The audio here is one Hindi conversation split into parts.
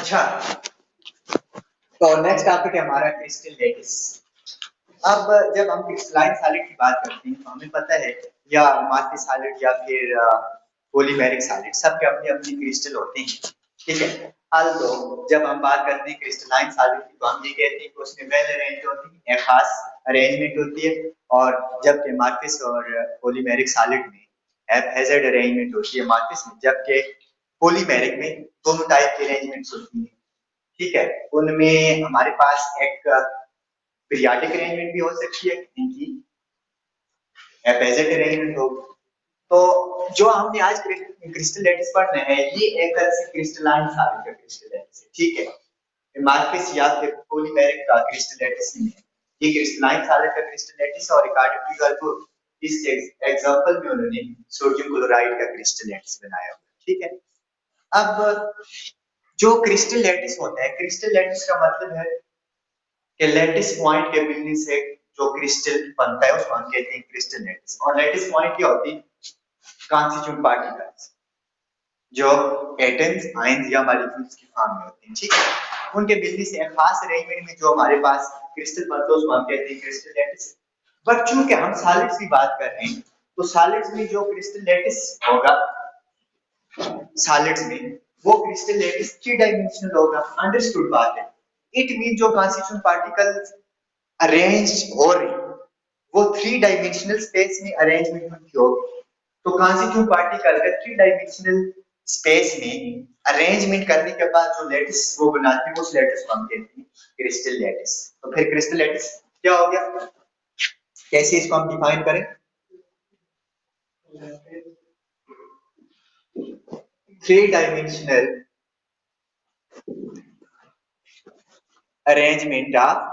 अच्छा, तो नेक्स्ट टॉपिक है हमारा क्रिस्टल लेटिस। अब जब हम क्रिस्टलाइन सॉलिड की बात करते हैं तो हमें पता है या मार्की सॉलिड या फिर पॉलीमेरिक सॉलिड सबके अपने अपने क्रिस्टल होते हैं, ठीक है। तो जब हम बात करते हैं क्रिस्टलाइन सॉलिड की तो हम ये कहते हैं कि उसमें वेल अरेंज होती है, एक खास अरेंजमेंट होती है, और जबकि मार्किस और पॉलीमेरिक सॉलिड में हैज़ार्ड अरेंजमेंट होती है मार्किस में, जबकि पॉलीमेरिक में दोनों टाइप की अरेंजमेंट्स होती है, ठीक है। उनमें हमारे पास एक पीरियाडिक अरेंजमेंट भी हो सकती है, इनकी एपेजेट अरेंजमेंट हो। तो जो हमने आज क्रिस्टल लैटिस पढ़ना है ये एक तरह से क्रिस्टलाइन सॉलिड का क्रिस्टल लैटिस है, ठीक है। मार्किस या फिर पॉलीमेरिक का क्रिस्टल लैटिस नहीं है, ये क्रिस्टलाइन सॉलिड का क्रिस्टल लैटिस। और रिकार्डो फिगर को इस एग्जांपल में उन्होंने सोडियम क्लोराइड का क्रिस्टल लैटिस बनाया हुआ, ठीक है। अब जो क्रिस्टल लैटिस होता है, क्रिस्टल लैटिस का मतलब है कि लैटिस पॉइंट के मिलने से जो क्रिस्टल बनता है उसको हम कहते हैं क्रिस्टल लैटिस। और लैटिस पॉइंट क्या होती है? कॉन्स्टिट्यूएंट पार्टिकल्स जो एटम्स, आयंस या मॉलिक्यूल्स की फॉर्म में होते हैं, ठीक है। उनके मिलने से एक खास अरेंजमेंट में जो हमारे पास क्रिस्टल बनता है उसको हम कहते हैं क्रिस्टल लैटिस। बट चूंकि हम सॉलिड्स की बात कर रहे हैं तो सॉलिड्स में जो क्रिस्टल लैटिस होगा, सॉलिड्स में वो क्रिस्टल लैटिस थ्री डायमेंशनल होगा। अंडरस्टूड बात है। इट मीन जो कॉन्स्टिट्यूएंट पार्टिकल्स अरेंज हो रही वो थ्री डायमेंशनल स्पेस में अरेंजमेंट की होगी। तो कॉन्स्टिट्यूएंट पार्टिकल का थ्री डायमेंशनल स्पेस में अरेंजमेंट करने के बाद जो लैटिस वो बनाते हैं उस लैटिस को हम कहते हैं क्रिस्टल लैटिस। तो फिर क्रिस्टल लैटिस क्या हो गया, कैसे इसको हम डिफाइन करें? Three dimensional arrangement of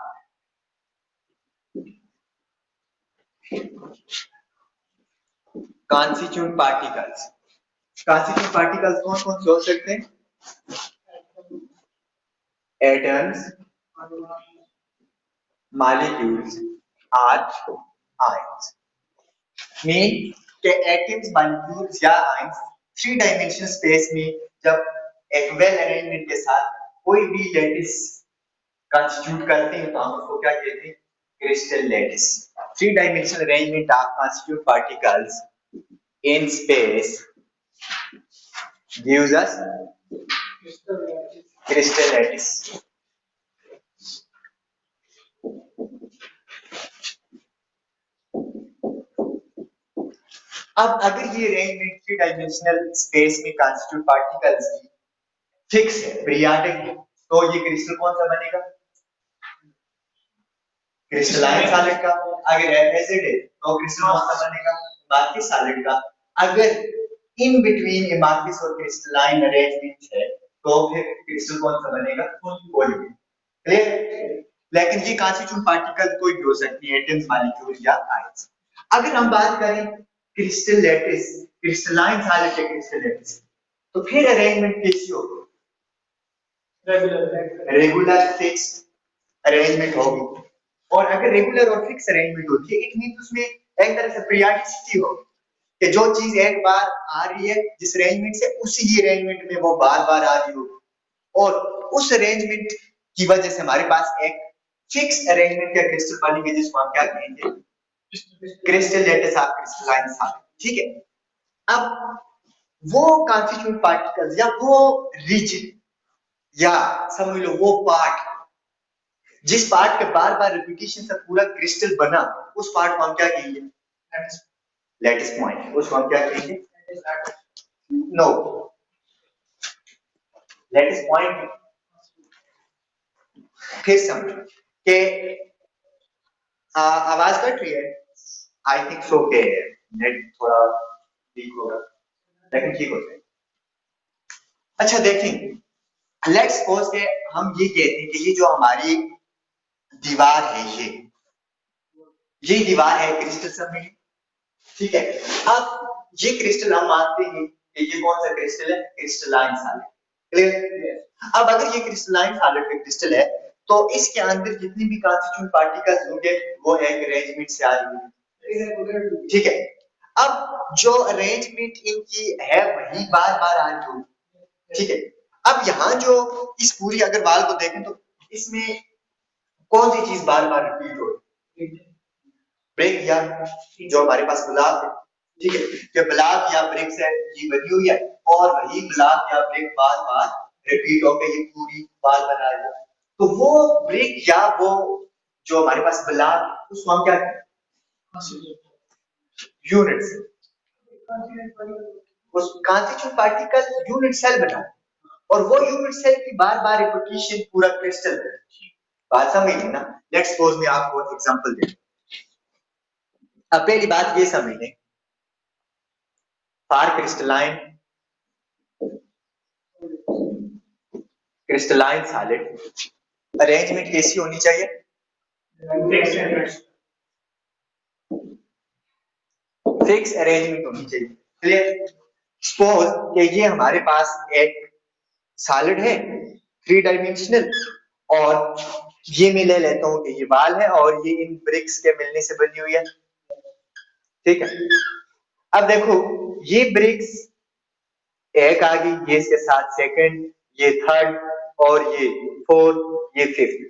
constituent particles. Constituent particles कौन कौन से हो सकते हैं? एटम्स, मॉलिक्यूल्स और आयंस। मीन के एटम्स, मॉलिक्यूल्स या आयंस थ्री डायमेंशनल स्पेस में जब एक वेल अरेंजमेंट के साथ कोई भी लैटिस कंस्टिट्यूट करते हैं तो हम उसको क्या कहते हैं? Crystal lattice. Three dimensional arrangement of constitute particles in space gives us crystal lattice. अब अगर ये अरेंजमेंट थ्री डायमेंशनल स्पेस में कंस्टिट्यूट पार्टिकल्स की फिक्स है, पीरियोडिक है, तो ये क्रिस्टल कौन सा बनेगा? क्रिस्टलाइन सॉलिड का। अगर एसिड है तो क्रिस्टल कौन सा बनेगा? मार्किस सॉलिड का। अगर इन बिटवीन एमार्किस और क्रिस्टलाइन अरेंजमेंट है तो फिर क्रिस्टल कौन सा बनेगा? पॉलीमेरिक। क्लियर? लेकिन ये कॉन्स्टिट्यूएंट पार्टिकल कोई भी हो सकती है, एटम्स, मॉलिक्यूल या आयंस। अगर हम बात करें क्रिस्टल लैटिस, क्रिस्टलाइन सॉलिड के क्रिस्टल लैटिस, तो फिर अरेंजमेंट कैसी होगी? रेगुलर फिक्स अरेंजमेंट होगी। और अगर रेगुलर और फिक्स अरेंजमेंट होती है इट मींस उसमें एक तरह से पीरियोडिसिटी हो कि जो चीज एक बार आ रही है जिस अरेंजमेंट से उसी ही अरेंजमेंट में वो बार बार आ रही हो, और उस अरेंजमेंट की वजह से हमारे पास एक फिक्स अरेंजमेंट का क्रिस्टल बनेंगे जिसको हम क्या कहेंगे? Crystal lattice of crystalline solid, ठीक है। अब वो कॉन्स्टिट्यूएंट पार्टिकल्स या वो रीजन या समझ लो वो पार्ट जिस पार्ट के बार बार रिपीटिशन से पूरा क्रिस्टल बना, उस पार्ट को हम क्या कहेंगे? Lattice point. उसको हम क्या कहेंगे? No, lattice point. फिर समझो कि आवाज कट रही है, आई थिंक सो के नेट थोड़ा वीक होगा लेकिन ठीक हो जाएगा। अच्छा देखें, लेट्स सपोज के हम ये कहते हैं कि ये जो हमारी दीवार है ये दीवार है क्रिस्टल सबमिट, ठीक है। अब ये क्रिस्टल हम मानते हैं कि ये कौन सा क्रिस्टल है? Crystalline solid. क्लियर? अब अगर ये क्रिस्टलाइन सॉलिड का क्रिस्टल है तो इसके अंदर जितने भी कॉन्स्टिट्यूएंट पार्टिकल्स होंगे वो एक अरेंजमेंट से आ रही है, ठीक है। अब जो अरेंजमेंट इनकी है वही बार बार आ रही होगी, ठीक है। अब यहाँ जो इस पूरी अगर वाल को देखें तो इसमें कौन सी चीज बार बार रिपीट हो रही है? ब्रिक या जो हमारे पास ब्लॉक है, ठीक है, कि ब्लॉक या ब्रिक से ये बनी हुई है और वही ब्लॉक या ब्रिक बार बार रिपीट होकर ये पूरी वाल बना रही है। तो वो ब्रिक या वो जो हमारे पास ब्लॉक है उसको हम क्या कहते हैं? यूनिट्स। उस कॉन्स्टिट्यूएंट पार्टिकल यूनिट सेल बना और वो यूनिट सेल की बार बार रिपीटिशन पूरा क्रिस्टल है। बात समझ लेना। लेट्स सपोज मैं आपको एग्जांपल देता हूं। अब पहली बात ये समझ लें, फॉर क्रिस्टलाइन सॉलिड अरेंजमेंट कैसी होनी चाहिए? फिक्स अरेंजमेंट होनी चाहिए। क्लियर? सपोज कि ये हमारे पास एक सॉलिड है 3 डायमेंशनल और ये मैं ले लेता हूं कि ये वाल है और ये इन ब्रिक्स के मिलने से बनी हुई है, ठीक है। अब देखो ये ब्रिक्स एक आ गई, ये इसके साथ सेकंड, ये थर्ड और ये फोर्थ, ये फिफ्थ।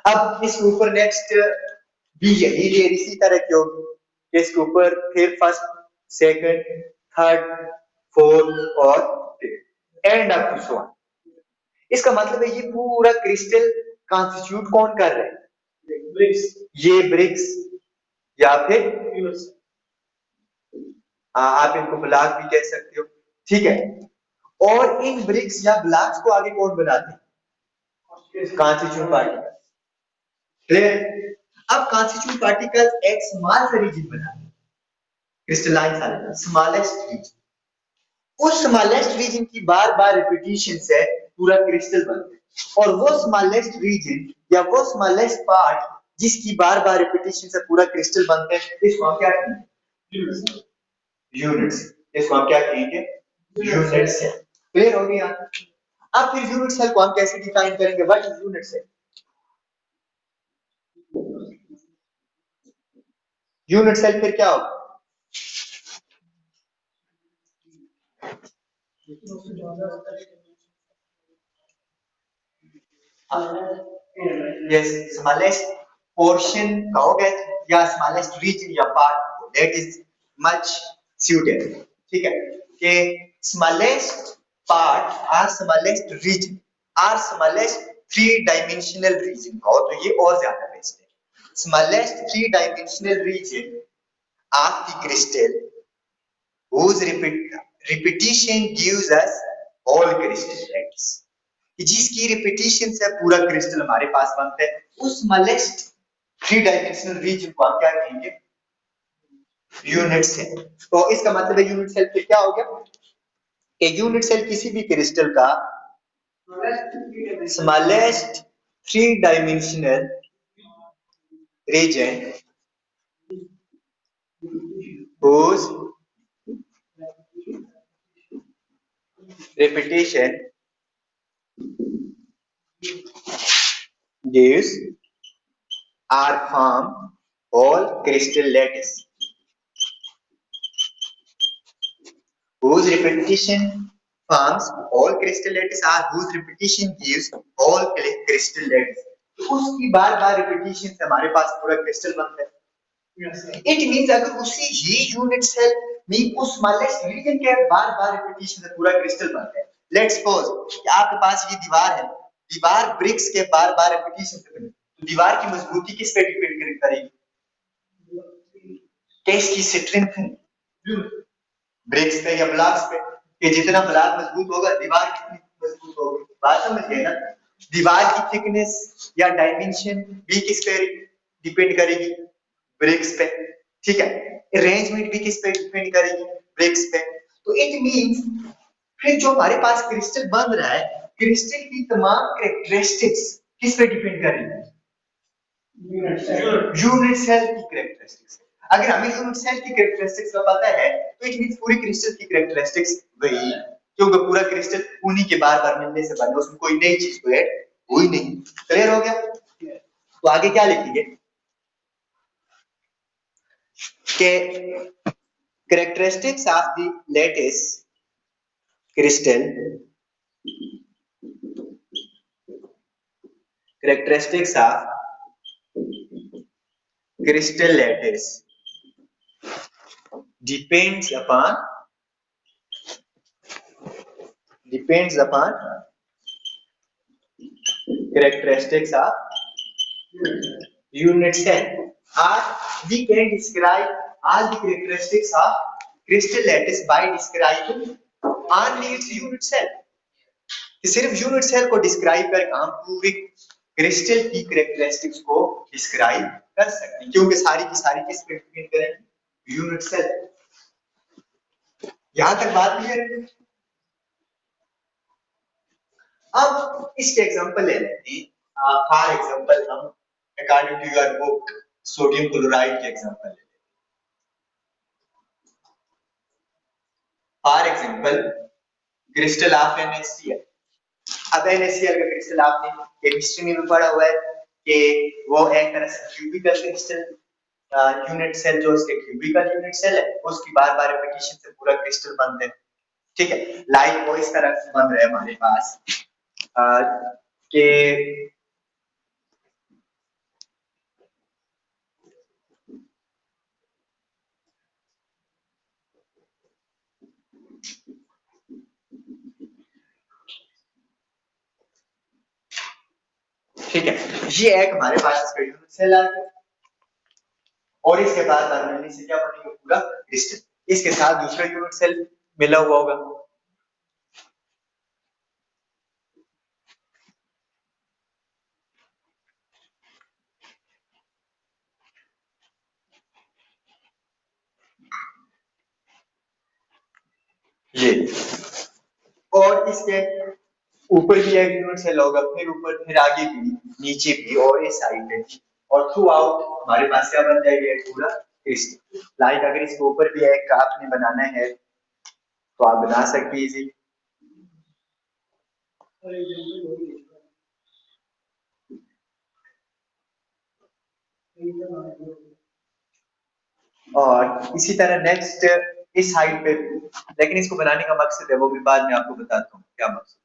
अब इसके ऊपर नेक्स्ट भी यही लेयर इसी तरह की होगी, इसके ऊपर फिर फर्स्ट, सेकंड, थर्ड, फोर्थ और fifth and up to so on. इसका मतलब है ये पूरा क्रिस्टल कॉन्स्टिट्यूट कौन कर रहे हैं? ब्रिक्स। ये ब्रिक्स या फिर आप इनको ब्लॉक भी कह सकते हो, ठीक है। और इन ब्रिक्स या ब्लॉक्स को आगे कौन बनाते हैं? Constituent particle. क्लियर? अब कॉन्स्टिट्यूएंट पार्टिकल एक स्मॉल सा रीजन बनाते हैं, क्रिस्टलाइन सॉलिड स्मॉलेस्ट रीजन। उस स्मॉलेस्ट रीजन की बार बार रिपीटिशन से पूरा क्रिस्टल बनता है और वो स्मॉलेस्ट रीजन या वो स्मॉलेस्ट पार्ट जिसकी बार बार रिपीटिशन से पूरा क्रिस्टल बनता है इसको हम क्या कहेंगे? यूनिट्स। इसको हम क्या कहेंगे? Unit cell. क्लियर हो गया? अब फिर यूनिट सेल को हम कैसे डिफाइन करेंगे? What is unit cell? Unit cell फिर क्या होगा? यस, स्मॉलेस्ट पोर्शन कहोगे या स्मॉलेस्ट रीजन या part, that is much suited, ठीक है, कि स्मॉलेस्ट पार्ट और स्मॉलेस्ट रीजन और स्मॉलेस्ट 3 डायमेंशनल रीजन कहो तो ये और ज्यादा बेस्ट है। Smallest 3 dimensional region of the crystal whose repetition gives us all crystal types, जिसकी रिपीटिशन से पूरा क्रिस्टल हमारे पास बनता है, उस स्मॉलेस्ट 3 डायमेंशनल रीजन को हम क्या कहेंगे? Unit cell. तो इसका मतलब है यूनिट सेल फिर क्या हो गया? एक यूनिट सेल किसी भी क्रिस्टल का smallest 3 dimensional region whose repetition gives or form whole crystal lattice, whose repetition forms whole crystal lattice or whose repetition gives whole crystal lattice। तो उसकी बार बार रिपीटिशन से हमारे पास पूरा क्रिस्टल बनता है। इट मींस अगर उसी ही यूनिट सेल में उस स्मॉलेस्ट रीजन के बार बार रिपीटिशन से पूरा क्रिस्टल बनता है। लेट्स सपोज कि आपके पास ये दीवार है, दीवार ब्रिक्स के बार बार रिपीटिशन से बनी, तो दीवार की मजबूती किस पे डिपेंड करेगी? इसकी स्ट्रेंथ ब्रिक्स पे या ब्लॉक्स पे, कि जितना ब्लॉक मजबूत होगा दीवार कितनी मजबूत होगी। बात समझ गए ना? दीवार की थिकनेस या डायमेंशन भी किस पे डिपेंड करेगी? ब्रिक्स पे, ठीक है। अरेंजमेंट भी किस पे डिपेंड करेगी? ब्रिक्स पे। तो इट मींस फिर जो हमारे पास क्रिस्टल बन रहा है, क्रिस्टल की तमाम कैरेक्टरिस्टिक्स किस पे डिपेंड करेगी? यूनिट सेल की कैरेक्टरिस्टिक्स। अगर हमें यूनिट सेल की कैरेक्टरिस्टिक्स का पता है तो इट मींस पूरी क्रिस्टल की कैरेक्टरिस्टिक्स वही, क्योंकि पूरा क्रिस्टल उन्हीं के बार-बार मिलने से बना, उसमें कोई नई चीज तो ऐड हुई नहीं। क्लियर हो गया? तो आगे क्या लिखेंगे कि characteristics of the lattice crystal characteristics of crystal lattice depends upon characteristics of unit cell, or we can describe all the characteristics of crystal lattice by describing only its unit cell. कि सिर्फ यूनिट सेल को डिस्क्राइब करके हम पूरी क्रिस्टल की कैरेक्टरिस्टिक्स को डिस्क्राइब कर सकते हैं, क्योंकि सारी की सारी किस पे डिपेंड करेंगी, यूनिट सेल। यहां तक बात क्लियर है? अब इसके एग्जांपल ले लेते हैं। फॉर एग्जांपल हम according to your book sodium chloride के एग्जांपल ले लेते हैं। For example crystal of NaCl। अब NaCl का क्रिस्टल आपने केमिस्ट्री में भी पढ़ा हुआ है कि वो एक तरह से क्यूबिकल क्रिस्टल यूनिट सेल, जो उसके क्यूबिकल यूनिट सेल है उसकी बार बार रिपीटेशन से पूरा क्रिस्टल बनते हैं। ठीक है, लाइक वो इस तरह से बन रहे हैं हमारे पास कि ठीक है, ये एक हमारे पास इसका यूनिट सेल आ गया और इसके बाद बनने से क्या बनेगा, पूरा क्रिस्टल। इसके साथ दूसरा यूनिट सेल मिला हुआ होगा। ये और इसके ऊपर भी एक यूनिट सेल होगा, फिर ऊपर, फिर आगे भी, नीचे भी और इस साइड पे भी, और थ्रू आउट हमारे पास क्या बन जाएगा, पूरा क्रिस्टल। लाइक अगर इसके ऊपर भी एक आपने बनाना है तो आप बना सकते इजी। और इसी तरह नेक्स्ट इस साइड पे, लेकिन इसको बनाने का मकसद है वो भी बाद में आपको बताता हूँ क्या मकसद।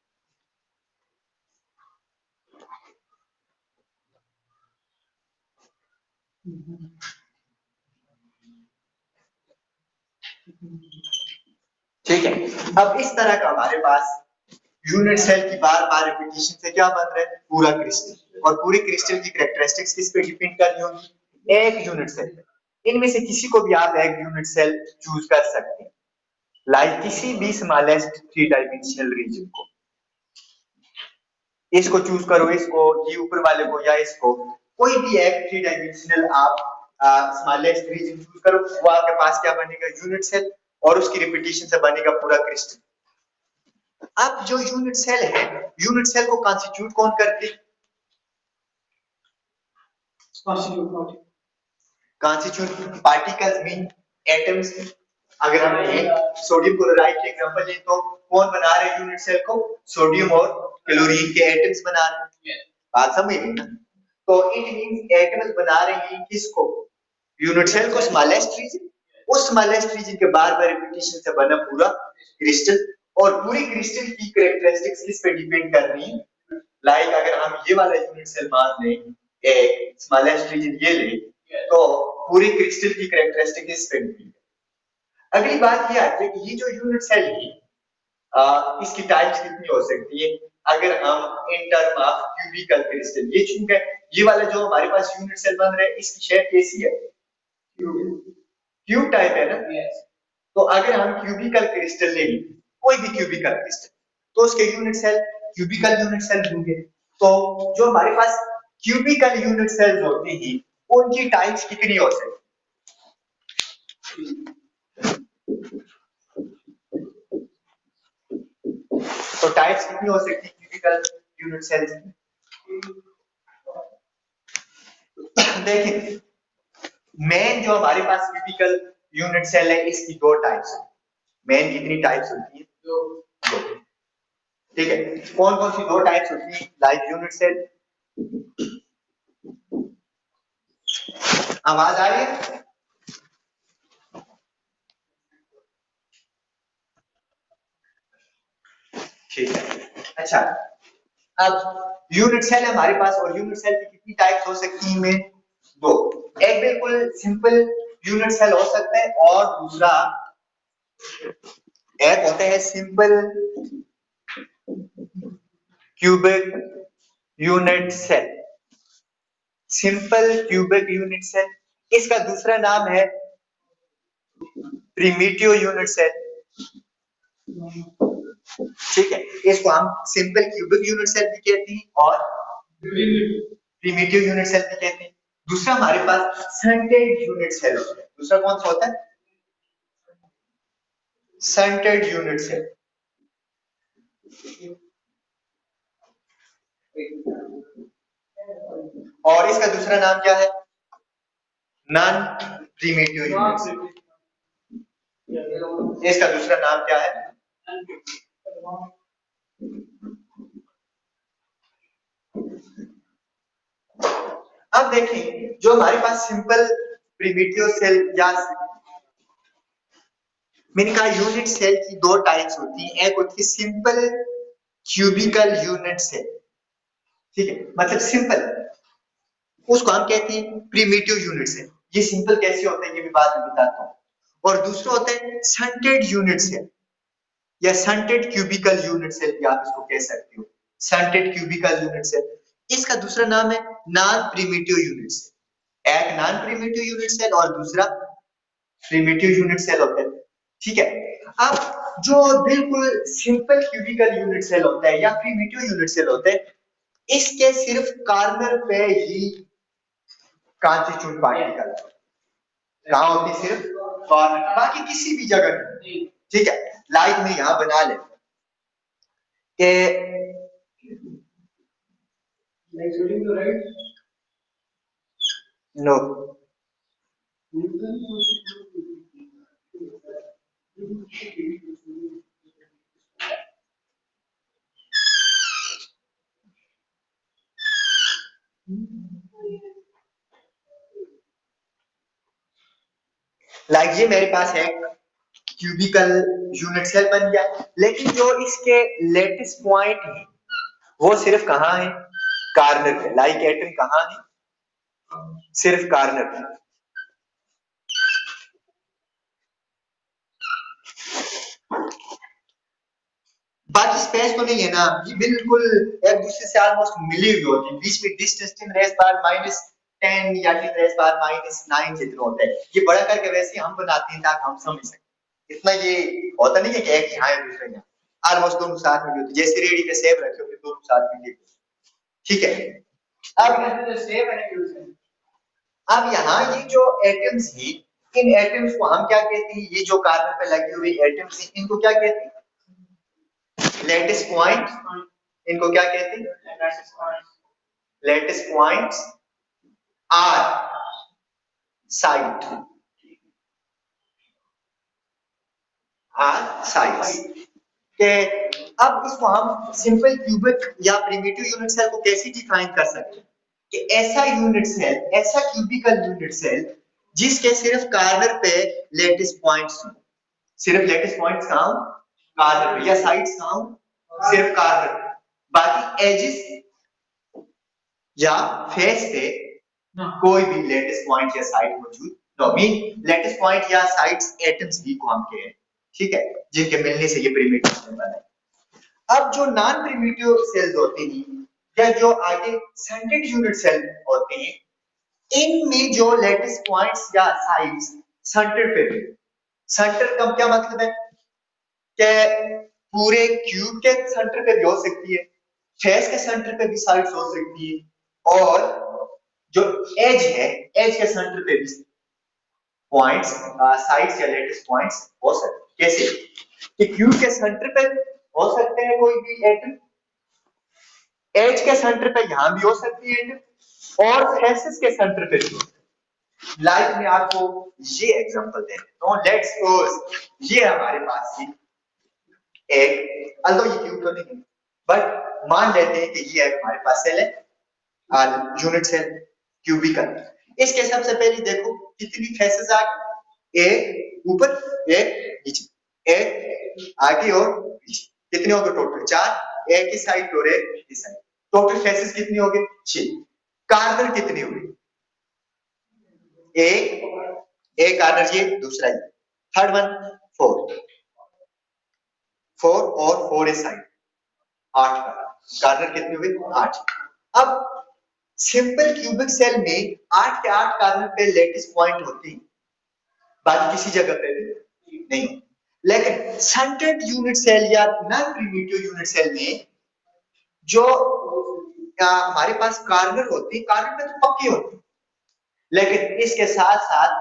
ठीक है, अब इस तरह का हमारे पास यूनिट सेल की बार बार रिपीटेशन से क्या बन रहा है, पूरा क्रिस्टल। और पूरी क्रिस्टल की कैरेक्टरिस्टिक्स किस पे डिपेंड कर रही होंगी, एक यूनिट सेल पे। इनमें से किसी को भी आप एक यूनिट सेल चूज कर सकते हैं, लाइक किसी भी स्मॉलेस्ट 3 डायमेंशनल रीजन को, इसको चूज करो, इसको, ये ऊपर वाले को, या इसको, कोई भी एक 3 डायमेंशनल आप स्मॉलेस्ट रीजन चूज करो, वो आपके पास क्या बनेगा, यूनिट सेल, और उसकी रिपीटेशन से बनेगा पूरा क्रिस्टल। अब जो यूनिट सेल है, यूनिट सेल को कॉन्स्टिट्यूट कौन करते हैं, कॉन्स्टिट्यूट पार्टिकल्स मीन एटम्स। अगर हम सोडियम क्लोराइड के एग्जांपल लें तो कौन बना रहे हैं यूनिट सेल को, सोडियम और क्लोरीन के एटम्स बना रहे हैं। बात समझ गए ना? तो इट मींस एटम्स बना रहे हैं किसको, यूनिट सेल को, स्मॉलेस्ट रीजन। उस स्मॉलेस्ट रीजन के बार बार रिपीटेशन से बना पूरा क्रिस्टल। और पूरी क्रिस्टल की कैरेक्टरिस्टिक्स किस पे डिपेंड कर रही है, लाइक अगर हम ये वाला यूनिट सेल मान लें, एक स्मॉलेस्ट रीजन ये ले, तो पूरी क्रिस्टल की कैरेक्टरिस्टिक इस पे डिपेंड है। अगली बात ये आती है कि ये जो यूनिट सेल है इसकी टाइप्स कितनी हो सकती है, अगर हम in term of cubicle crystal ये चूंकि ये वाला जो हमारे पास यूनिट सेल बन रहा है इसकी शेप कैसी है, क्यूब टाइप है ना। तो अगर हम क्यूबिकल क्रिस्टल लें, कोई भी क्यूबिकल क्रिस्टल, तो उसके unit cell cubical unit cell होंगे। तो जो हमारे पास क्यूबिकल यूनिट सेल्स होते हैं उनकी टाइप्स कितनी हो सकती है, तो टाइप्स कितनी हो सकती है क्यूबिकल यूनिट सेल्स की। देखिए, मेन जो हमारे पास क्यूबिकल यूनिट सेल है इसकी दो टाइप्स है। मेन कितनी टाइप्स होती है, दो। ठीक है, कौन कौन सी दो टाइप्स होती है, लाइक यूनिट सेल। आवाज आ रही है, ठीक है। अच्छा, अब यूनिट सेल है हमारे पास, और यूनिट सेल की कितनी टाइप्स हो सकती हैं इनमें? दो। एक बिल्कुल सिंपल यूनिट सेल हो सकता है, और दूसरा एक होता है simple cubic unit cell. Simple cubic unit cell, इसका दूसरा नाम है प्रिमिटिव यूनिट सेल। ठीक है, इसको हम सिंपल क्यूबिक यूनिट सेल भी कहते हैं और प्रिमिटिव यूनिट सेल भी कहते हैं। दूसरा हमारे पास शंटेड यूनिट सेल होता है। दूसरा कौन सा होता है? Centred unit cell. और इसका दूसरा नाम क्या है? Non primitive unit cell. इसका दूसरा नाम क्या है? अब देखें, जो हमारे पास सिंपल प्रिमिटिव सेल या मैंने कहा यूनिट सेल की दो टाइप्स होती हैं। एक होती है सिंपल क्यूबिकल यूनिट सेल, ठीक है, मतलब सिंपल, उसको हम कहते हैं प्रिमिटिव यूनिट सेल। ये सिंपल कैसे होता है ये भी बाद में बताता हूँ। और दूसरा होता है शंटेड यूनिट सेल या शंटेड क्यूबिकल यूनिट सेल भी आप इसको कह सकते हो। शंटेड क्यूबिकल यूनिट सेल, इसका दूसरा नाम है नॉन प्रिमिटिव यूनिट सेल। एक नॉन प्रिमिटिव यूनिट सेल और दूसरा प्रिमिटिव यूनिट सेल होता है। ठीक है, अब जो बिल्कुल सिंपल क्यूबिकल यूनिट सेल होता है या प्रिमिटिव यूनिट सेल होते हैं, इसके सिर्फ कार्नर पे ही कॉन्स्टिट्यूट पार्टिकल कहां होती, सिर्फ कॉर्नर, बाकी किसी भी जगह नहीं। ठीक है, लाइक में यहां बना ले कि नो लाइक ये मेरे पास है क्यूबिकल यूनिट सेल बन गया, लेकिन जो इसके लेटेस्ट पॉइंट है वो सिर्फ कहां है? कार्नर पे। लाइक एटम कहां है? सिर्फ कार्नर पे। बाकी स्पेस तो नहीं है ना, ये बिल्कुल एक दूसरे से ऑलमोस्ट मिली हुई होती है। बीच में डिस्टेंस 10 रेज़ पावर -10 या 10 रेज़ पावर -9 जितना होता है। ये बड़ा करके वैसे हम बनाते हैं ताकि हम समझ सकें। इतना ये होता नहीं है कि एक यहाँ है दूसरा यहाँ, ऑलमोस्ट दोनों साथ में होती है। जैसे रेडी पे सेब रखे हो फिर दोनों साथ में लिखो। ठीक है, अब यहाँ ये जो एटम्स है, इन एटम्स को हम क्या कहते हैं? ये जो कार्बन पे लगी हुई एटम्स है, इनको क्या कहते हैं? Lattice point. इनको क्या कहते हैं? Lattice points or site, or sites के। अब इसको हम सिंपल क्यूबिक या प्रिमिटिव यूनिट सेल को कैसे डिफाइन कर सकते हैं? कि ऐसा यूनिट सेल, ऐसा क्यूबिकल यूनिट सेल जिसके सिर्फ कार्नर पे लेटिस पॉइंट्स हो। सिर्फ लेटिस पॉइंट्स कहां? कार्नर पे, या साइड्स कहां? सिर्फ कार्नर पे। बाकी एजेस या फेस पे कोई भी लेटिस पॉइंट या साइड मौजूद न हो। मीन लेटिस पॉइंट या साइड्स एटम्स भी को हम कहें, ठीक है, जिनके मिलने से ये प्रिमिटिव सेल बना है। अब जो नॉन प्रिमिटिव सेल्स होते हैं या जो आगे शंटेड यूनिट सेल होते हैं, इनमें जो लेटिस पॉइंट्स या साइड्स सेंटर पे भी, सेंटर का क्या मतलब है कि पूरे क्यूब के सेंटर पे भी हो सकती है, फेस के सेंटर पे भी साइड्स हो सकती है, और जो एज है, एज के सेंटर पे भी पॉइंट्स, साइड्स या लेटिस पॉइंट्स हो सकते हैं। कैसे कि क्यूब के सेंटर पे हो सकते हैं कोई भी एटम, एज के सेंटर पे यहां भी हो सकती है एटम, और फेसेस के सेंटर पे भी। लाइक मैं आपको ये एग्जांपल दे देता हूं। लेट्स सपोज ये हमारे पास एक, अल्दो ये क्यूब तो नहीं है, बट मान लेते हैं कि ये हमारे पास सेल है, यूनिट सेल क्यूबिकल। इसके सबसे पहले देखो कितनी फेसेस आ गई, एक ऊपर एक नीचे, एक आगे और पीछे, कितने हो गए टोटल? 4, एक ही साइड और एक ही साइड। टोटल फेसेस कितनी हो गई 6। कार्बन कितनी हुई एक कार्बन ये दूसरा ये थर्ड वन 4 और 4 इस साइड 8 कार्बन कितनी हुई 8। अब सिंपल क्यूबिक सेल में 8 के 8 कार्बन पे लेटिस पॉइंट होती बाकी किसी जगह पे भी नहीं। लेकिन सेंट्रेड यूनिट सेल या नॉन प्रिमिटिव यूनिट सेल में जो हमारे पास कार्बन होती कार्बन पे तो पक्की होती, लेकिन इसके साथ साथ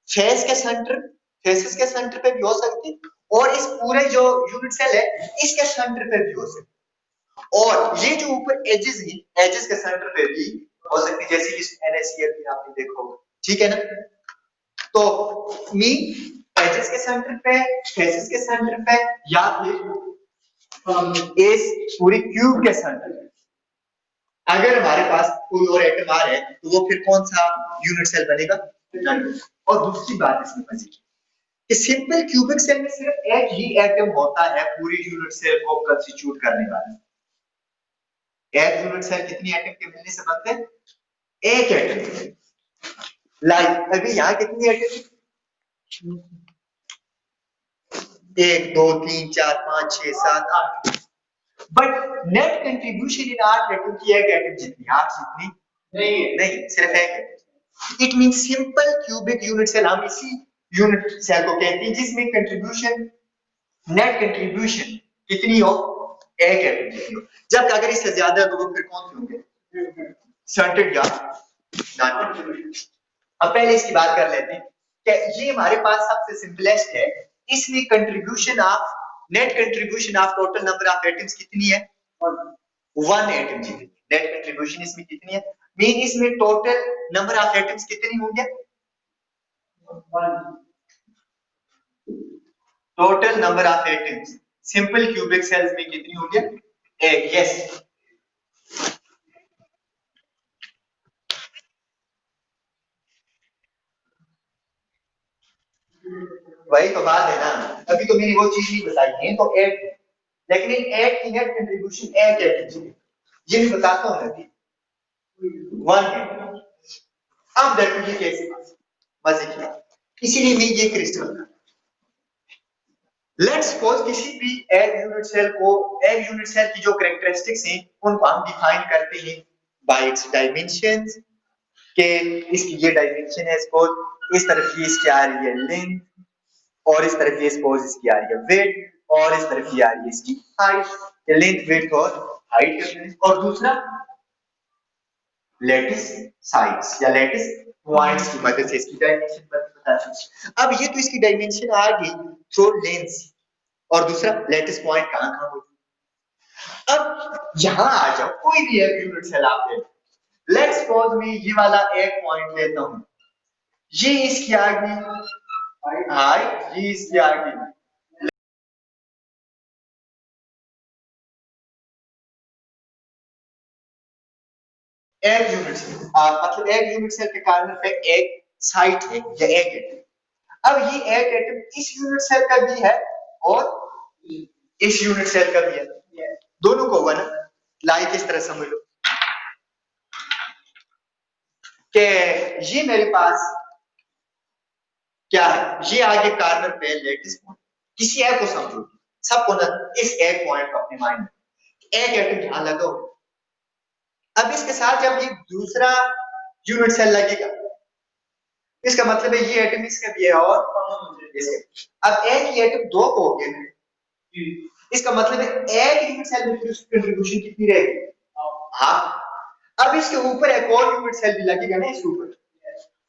फेसेस के सेंटर पे भी हो सकती और इस पूरे जो यूनिट सेल है इसके सेंटर पे भी हो सकती और ये जो ऊपर एजेस हैं एजेस के सेंटर पे भी हो सकती जैसे इस NaCl भी आपने देखा होगा, ठीक है ना। तो एजेस के सेंटर पे फेसेस के सेंटर पे या फिर इस पूरी क्यूब के सेंटर पे अगर हमारे पास कोई और एटम आ रहा है तो वो फिर कौन सा यूनिट सेल बनेगा। और दूसरी बात इसमें मजे की कि सिंपल क्यूबिक सेल में सिर्फ एक ही एटम होता है पूरी यूनिट सेल को कंस्टिट्यूट करने वाला। एक यूनिट सेल कितनी एटम के मिलने से बनते हैं, एक एटम। लाइक अभी यहाँ कितनी atom, 1 2 3 4 5 6 7 8, but net contribution in 8 atom की एक एटम जितनी 8 जितनी नहीं सिर्फ एक है। It mean simple cubic unit cell हम इसी यूनिट सेल को कहते हैं जिसमें कंट्रीब्यूशन नेट कंट्रीब्यूशन कितनी हो एक एटम जितनी हो। जब अगर इससे ज्यादा हो तो फिर कौन से होंगे सेंट्रेड या नॉन कंट्रीब्यूशन। अब पहले इसकी बात कर लेते हैं कि ये हमारे पास सबसे सिंपलेस्ट है। इसमें contribution of net contribution of total number of atoms कितनी है 1 एटम जितनी। नेट कंट्रीब्यूशन इसमें कितनी है मीन इसमें टोटल नंबर ऑफ एटम्स कितनी होंगे 1। Total number of atoms simple cubic cells में कितनी होंगे 1। यस वही तो बात है ना, अभी तो मैंने वो चीज नहीं बताई है तो 8, लेकिन इन 8 की नेट कंट्रीब्यूशन 1 एटम ये मैं बताता हूं अभी 1 एटम। अब देखो ये कैसे मजे की, इसीलिए मैं ये क्रिस्टल का लेट्स सपोज किसी भी एक यूनिट सेल को एक यूनिट सेल की जो कैरेक्टरिस्टिक्स हैं उनको हम डिफाइन करते हैं बाय इट्स डायमेंशंस के इसकी ये डायमेंशन है सपोज इस तरफ की इसकी आ रही है लेंथ और इस तरफ ये सपोज इसकी आ रही है विड्थ और इस तरफ ये आ रही है इसकी हाइट। लेंथ विड्थ और हाइट और दूसरा लेटिस साइड्स या लेटिस पॉइंट्स की मदद से इसकी डायमेंशन बताते हैं। अब ये तो इसकी डायमेंशन आ गई थ्रू लेंस और दूसरा लेटिस पॉइंट कहां मौजूद। अब यहां आ जाओ कोई भी एक यूनिट सेल आप ले लेट्स सपोज मैं ये वाला एक पॉइंट लेता हूं ये इसकी आ गई हाइट ये इसकी आ गई एक यूनिट सेल मतलब एक यूनिट सेल के कारण पे एक साइट है या एक एटम। अब ये एक एटम इस यूनिट सेल का भी है और इस यूनिट सेल का भी है दोनों को हुआ ना। लाइक इस तरह समझ लो कि ये मेरे पास क्या है ये आगे कार्बन पे लेटिस पॉइंट किसी एक को समझो सबको ना इस एक पॉइंट को अपने माइंड में एक एटम ध्यान लगाओ। अब इसके साथ जब ये दूसरा यूनिट सेल लगेगा इसका मतलब है ये एटम इसका भी है और इसका। अब एक ही एटम दो को हो गया इसका मतलब है एक यूनिट सेल में फिर उसकी कंट्रीब्यूशन कितनी रहेगी हाफ। अब इसके ऊपर एक और यूनिट सेल भी लगेगा ना इसके ऊपर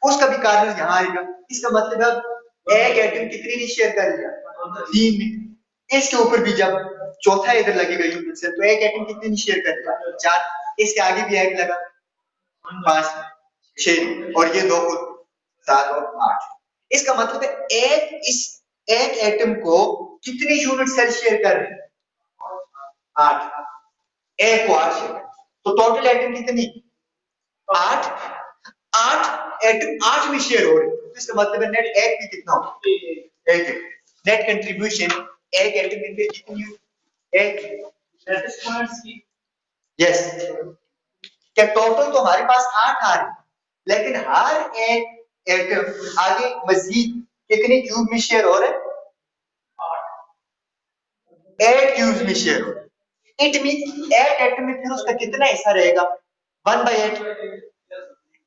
उसका भी कार्बन यहां आएगा इसका मतलब अब एक एटम कितनी नहीं शेयर करेगा 3 में। इसके ऊपर भी जब चौथा इधर लगेगा यूनिट सेल तो एक एटम कितनी नहीं शेयर करेगा 4। इसके आगे भी एक लगा 5 6 और ये 2 7 और 8। इसका मतलब है एक एटम को कितनी यूनिट सेल शेयर कर रहे हैं 8। एक को 8 शेयर तो टोटल एटम कितनी 8 एटम 8 में शेयर हो रहे हैं तो इसका मतलब है नेट एक भी कितना होगा एक। नेट कंट्रीब्यूशन एक एटम में कितनी एक यस, क्या टोटल तो हमारे पास 8 आ रहे हैं, लेकिन हर एक एटम आगे मजीद कितने क्यूब में शेयर हो रहे हैं? 8 क्यूब में शेयर हो रहे हैं। इट मीन 8 एटम में फिर उसका कितना हिस्सा रहेगा? 1/8।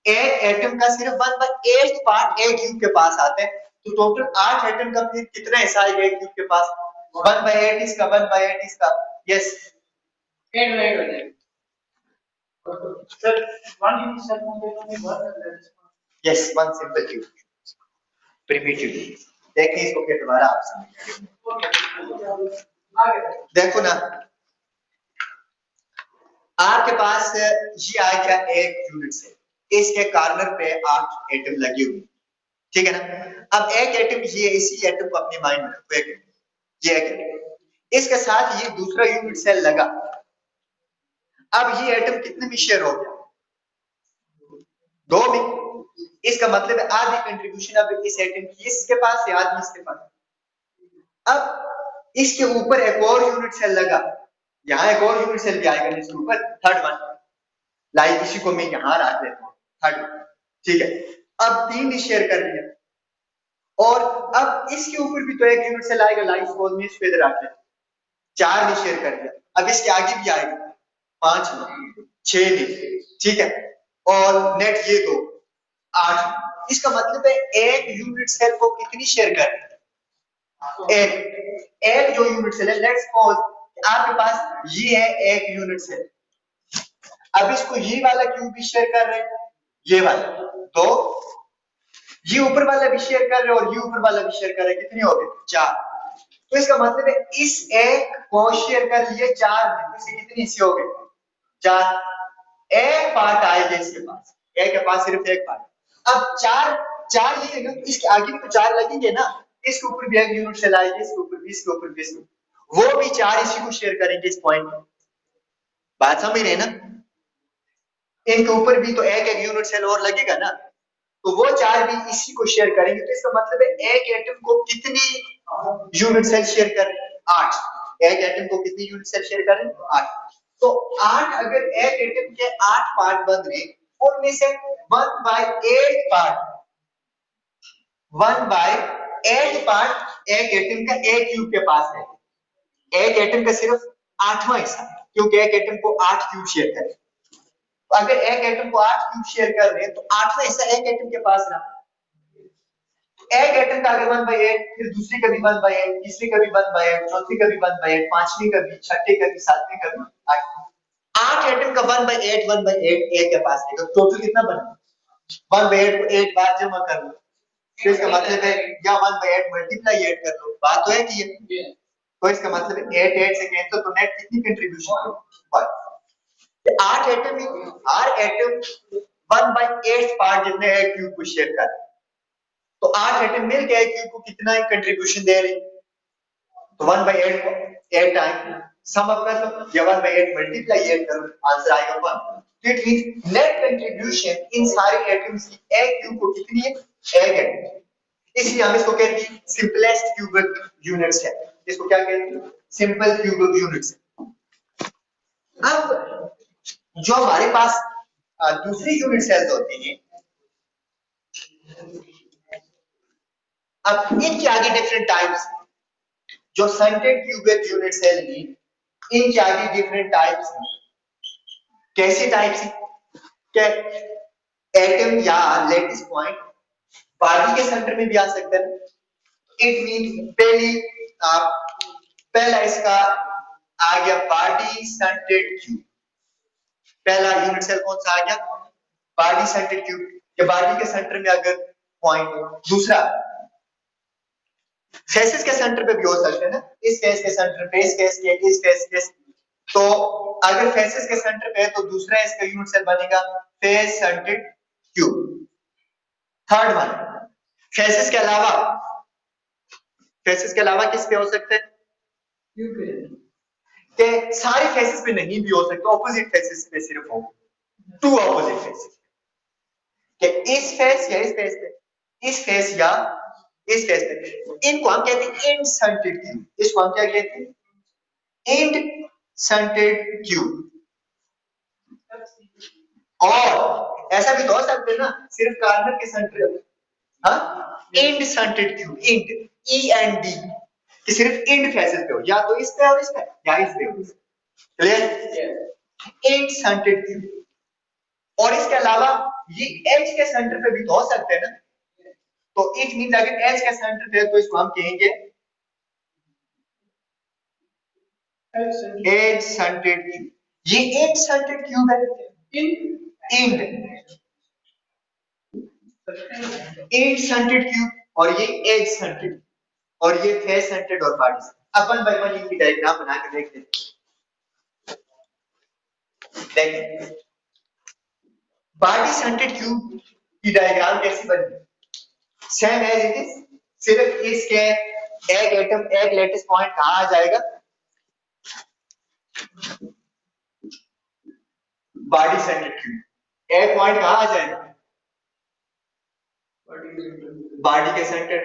8 एटम का सिर्फ 1/8 पार्ट एक क्यूब के पास आता है, तो टोटल 8 एटम का फिर कितना हिस्सा आएगा एक क्यूब के पास? 1/8 इसका, 1/8 इसका। यस, 8/8 हो जाएगा सर। वन यूनिट सेल में one, yes, one simple cube primitive. देखिए इसको फिर दोबारा आप समझ देखो ना, आपके पास ये आ गया एक यूनिट से, इसके कॉर्नर पे 8 एटम लगे हुए, ठीक है ना। अब एक एटम, ये इसी एटम को अपने माइंड में रखो, एक ये एक एटम, इसके साथ ये दूसरा यूनिट सेल लगा। अब ये एटम कितने में शेयर हो गया? 2 में। इसका मतलब है आधी कंट्रीब्यूशन अब इस एटम की इसके पास है, आधी इसके पास। अब इसके ऊपर एक और यूनिट सेल लगा, यहाँ एक और यूनिट सेल भी आएगा इसके ऊपर, थर्ड वन, लाइक इसी को मैं यहाँ रख लेता हूँ, थर्ड वन, ठीक है। अब 3 ने शेयर कर दिया, और अब इसके ऊपर भी तो एक यूनिट सेल आएगा, लाइक इसको मैं इसको इधर रख लेता हूँ, 4 ने शेयर कर दिया। अब इसके आगे भी आएगा 5 ने, 6 ने, ठीक है, और नेट ये 2, 8। इसका मतलब है एक यूनिट सेल को कितनी शेयर कर रही है? एक जो यूनिट सेल है, लेट्स सपोज आपके पास ये है एक यूनिट सेल, अब इसको ये वाला क्यूब भी शेयर कर रहे हैं, ये वाला, तो ये ऊपर वाला भी शेयर कर रहे हैं और ये ऊपर वाला भी शेयर कर रहे हैं, कितनी हो गई? 4। तो इसका मतलब है इस एक को शेयर कर लिए 4 में, इसे कितनी हिस्से हो गए? 4। एक पार्ट आएगा इसके पास, एक के पास सिर्फ एक पार्ट। अब 4 ये है ना, इसके आगे भी तो 4 लगेंगे ना, इसके ऊपर भी एक यूनिट सेल आएगी, इसके ऊपर भी, इसके ऊपर भी, इसके ऊपर, वो भी 4 इसी को शेयर करेंगे इस पॉइंट में। बात समझ रहे हैं ना? इनके ऊपर भी तो एक एक यूनिट सेल और लगेगा ना, तो वो 4 भी इसी को शेयर करेंगे। तो इसका मतलब है एक एटम को कितनी यूनिट सेल शेयर कर रहे हैं? 8। एक एटम को कितनी यूनिट सेल शेयर कर रहे हैं? 8। तो 8, अगर एक एटम के 8 पार्ट बन रहे, उनमें से 1/8 पार्ट, 1/8 पार्ट एक एटम का एक क्यूब के पास है। एक एटम का सिर्फ 8वां हिस्सा, क्योंकि एक एटम को 8 क्यूब शेयर करें। तो अगर एक एटम को 8 क्यूब शेयर कर रहे हैं, तो 8वां हिस्सा एक एटम के पास रहा। एक एटम का अगर 1/8, फिर दूसरी का भी 1/8, तीसरी का भी 1/8, चौथी का भी 1/8, पांचवी का भी, छठे का भी, सातवीं का भी, 8 एटम का 1/8 1/8 एक के पास है, तो टोटल कितना बना? 1/8 को 8 बार जमा कर लो, तो इसका मतलब है या 1/8 मल्टीप्लाई 8 कर लो, बात तो है कि ये, तो इसका मतलब है 8 8 से कैंसिल, तो नेट कितनी कंट्रीब्यूशन? 1। 8 एटम में हर एटम 1/8 पार्ट जितने एक क्यूब को शेयर कर, तो 8 एटम मिल के एक क्यूब को कितना कंट्रीब्यूशन दे रहे? तो 1/8 को 8 टाइम सम अप कर लो, या 1/8 मल्टीप्लाई 8 करो, आंसर आएगा 1। तो it means net contribution in सारे एटम्स की एक क्यूब को कितनी है? एक एटम। इसलिए हम इसको कहते हैं सिंपलेस्ट क्यूबिक यूनिट सेल। इसको क्या कहते हैं? Simple cubic unit cell. अब जो हमारे पास दूसरी यूनिट सेल्स होती हैं, अब इनके आगे डिफरेंट टाइप्स, जो सेंटेड क्यूबिक यूनिट सेल है, इनके आगे डिफरेंट टाइप्स हैं। कैसे टाइप्स हैं? क्या एटम या लेटिस पॉइंट बॉडी के सेंटर में भी आ सकता है। इट मीन पहला इसका आ गया बॉडी सेंटेड क्यूब। पहला यूनिट सेल कौन सा आ गया? बॉडी सेंटेड क्यूब, या बॉडी के सेंटर में अगर पॉइंट हो। दूसरा फेसेस के सेंटर पे भी हो सकते हैं ना, इस फेस के सेंटर पे, इस फेस के, इस फेस के, तो अगर फेसेस के सेंटर पे है तो दूसरा इसका यूनिट सेल बनेगा face scented cube. Third one, faces के अलावा किस पे हो सकते हैं? क्यूब पे। के सारे फेसेस पे नहीं भी हो सकते, ऑपोजिट फेसेस पे सिर्फ हो, 2 ऑपोजिट फेसेस, के इस फेस या इस फेस पे, इस फेस या इस फेस पे, इनको हम कहते हैं एंड सेंटेड क्यूब। इसको हम क्या कहते हैं? And centred cube. और ऐसा भी तो हो सकता है ना, सिर्फ कार्बन के सेंटर, हाँ, end centred cube, end, E and D, कि सिर्फ इंड फेसेस पे हो, या तो इस पे और इस पे, या इस पे हो, क्लियर, इंड सेंटर्ड क्यूब। और इसके अलावा ये एज के सेंटर पे भी तो हो सकते हैं ना, तो इट मीन अगर एज के सेंटर पे है तो इसको हम कहेंगे एज सेंटर्ड क्यूब। ये एज सेंटर्ड क्यूब है, इंड एज सेंटर्ड क्यूब, और ये एज सेंटर्ड, और ये फेस सेंटर्ड और बॉडी। अपन बाय वन इनकी डायग्राम बना के देखते हैं। देखिए बॉडी सेंटर्ड क्यूब की डायग्राम कैसी बनी, सेम एज इट इज, सिर्फ इसके एक एटम, एक लेटेस्ट पॉइंट कहां आ जाएगा, बॉडी सेंटर्ड क्यूब, एक पॉइंट कहां आ जाएगा, बॉडी के सेंटर।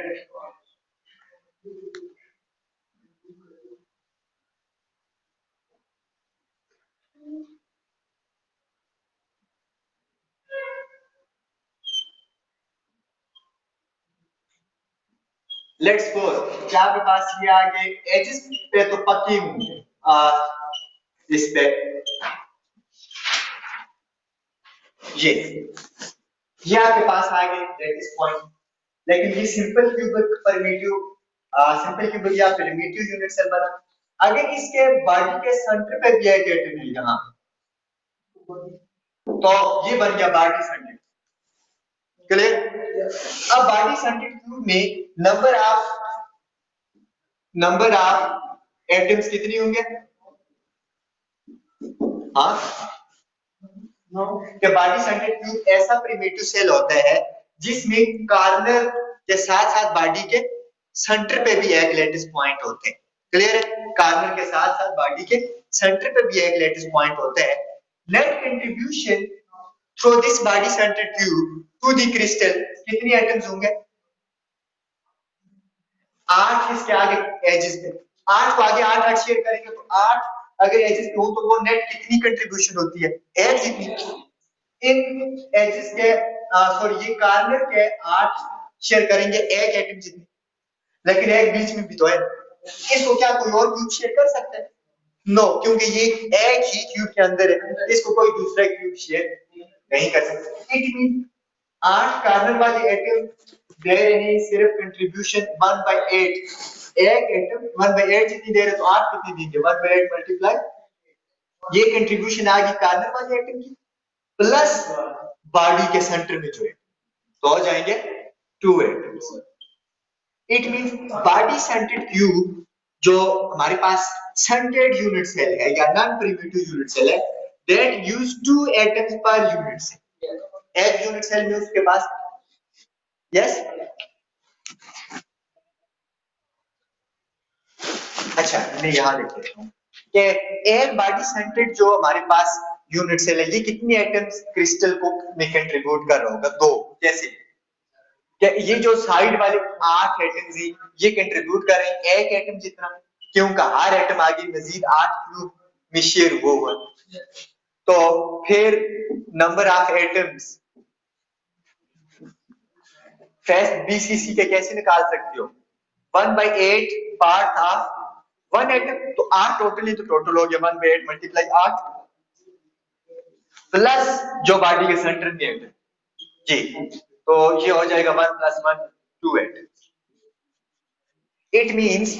लेट्स सपोज क्या आपके पास ये आगे एजेस पे तो पक्की होंगे, इस पे ये आपके पास आ गए लेटेस्ट पॉइंट, लेकिन ये simple cubic primitive, simple cubic या प्रिमिटिव यूनिट सेल बना। अगर इसके बॉडी के सेंटर पे भी एक एटम मिल गया तो ये बन गया बॉडी सेंटर, क्लियर। अब बॉडी सेंटर क्यूब में नंबर ऑफ एटम्स कितनी होंगे, हाँ, कि बॉडी सेंटर क्यूब ऐसा प्रिमिटिव सेल होता है जिसमें कार्नर के साथ साथ बॉडी के सेंटर पे भी एक लेटेस्ट पॉइंट होते हैं, क्लियर है, कार्नर के साथ साथ बॉडी के सेंटर पे भी एक लेटेस्ट पॉइंट होता है। Net contribution through this body centre cube two the crystal कितनी एटम्स होंगे, 8 इसके आगे एजेस पे, 8 को आगे 8 8 शेयर करेंगे तो 8 अगर एजेस पे हो तो वो नेट कितनी कंट्रीब्यूशन होती है, 8 जितनी। इन एजेस के सॉरी ये कार्नर के 8 शेयर करेंगे एक एटम जितनी, लेकिन एक बीच में भी तो है, इसको क्या कोई और क्यूब शेयर कर सकता है, नो, क्योंकि ये एक ही क्यूब के अंदर है, इसको कोई दूसरा क्यूब शेयर नहीं कर सकता। इट मीन 8 कार्बन वाले एटम दे रहे हैं सिर्फ कंट्रीब्यूशन 1/8, एक एटम 1/8 जितनी दे रहे तो 8 कितनी देंगे, 1/8 मल्टीप्लाई ये कंट्रीब्यूशन आ गई कार्बन वाले एटम की प्लस बॉडी के सेंटर में जो है तो हो जाएंगे 2 atoms. It means body centred cube जो हमारे पास सेंटर्ड यूनिट सेल है या नॉन प्रिमिटिव यूनिट सेल है, that use 2 atoms per unit cell, एक यूनिट सेल में उसके पास, यस, अच्छा मैं यहां लिख देता हूं कि एक बॉडी सेंटर्ड जो हमारे पास यूनिट सेल है ये कितनी एटम्स क्रिस्टल को में कंट्रीब्यूट कर रहा होगा, 2, जैसे क्या ये जो साइड वाले 8 एटम्स ये कंट्रीब्यूट कर रहे हैं एक एटम जितना, क्योंकि हर एटम आगे मजीद 8 क्यूब में शेयर हुआ, तो फिर number of atoms face BCC के कैसे निकाल सकते हो, 1/8 पार्ट ऑफ 1 एटम, तो 8 टोटल ही तो टोटल हो गया 1/8 मल्टीप्लाई 8 प्लस जो बॉडी के सेंटर में एटम जी, तो ये हो जाएगा 1 + 1 2 atoms. It means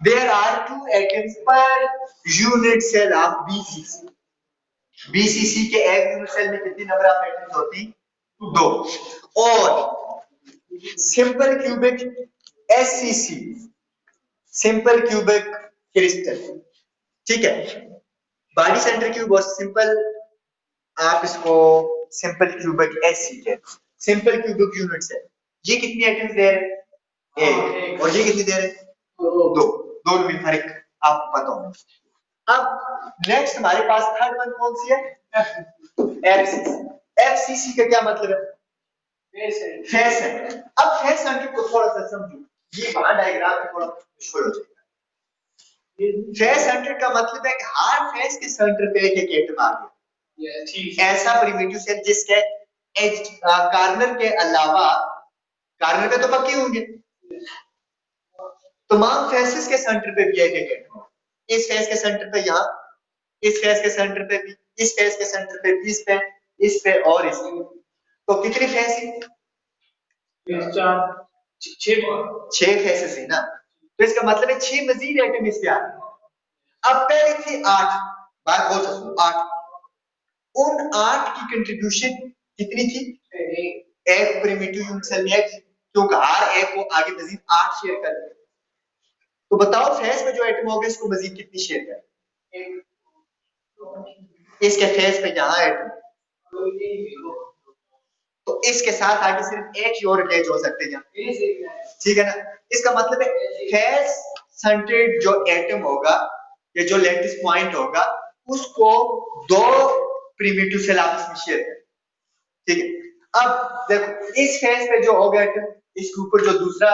there are 2 atoms per unit cell of BCC। BCC के एक यूनिट सेल में कितनी नंबर ऑफ एटम्स होती, 2। और simple cubic SCC, simple cubic crystal, ठीक है, बॉडी सेंटर क्यूब और सिंपल, आप इसको सिंपल क्यूबिक SC कहते हैं, सिंपल क्यूबिक यूनिट सेल, ये कितनी एटम्स दे रहे हैं, 1, और ये कितनी दे रहे हैं, 2, दोनों में फर्क आपको पता होगा। अब नेक्स्ट हमारे पास थर्ड वन कौन सी है, FCC। FCC का क्या मतलब है, फेस सेंटर। अब फेस सेंटर को थोड़ा सा समझो, ये वहां डायग्राम में थोड़ा मुश्किल हो जाएगा। फेस सेंटर का मतलब है कि हर फेस के सेंटर पे एक एक एटम आ गया, ऐसा प्रिमिटिव सेल जिसके कार्नर के अलावा, कार्नर पे तो पक्के होंगे, तमाम फेसेस के सेंटर पे भी एक एटम हो, इस फेस के सेंटर पे यहाँ, इस फेस के सेंटर पे भी, इस फेस के सेंटर पे भी, इस पे और इस पे। तो कितनी फेस है? छह फेसेस है ना, तो इसका मतलब है 6 मजीद एटम इसके आ रहे हैं। अब पहले थी 8, बात बहुत सुनो, 8, उन 8 की कंट्रीब्यूशन कितनी थी? एक प्रिमिटिव यूनिट सेल में एक, क्योंकि हर एक को आगे मजीद 8 शेयर कर रहे। तो बताओ फेस में जो एटम होगा इसको मजीद कितनी शेयर कर? इसके फेस पे यहाँ एटम, तो इसके साथ आगे सिर्फ एक ही और अटैच हो सकते हैं, ठीक है ना। इसका मतलब है फेस सेंटर्ड जो एटम होगा या जो लैटिस पॉइंट होगा उसको दो प्रिमिटिव सेल आपस में शेयर करें, ठीक है। अब देखो इस फेस पे जो होगा एटम, इसके ऊपर जो दूसरा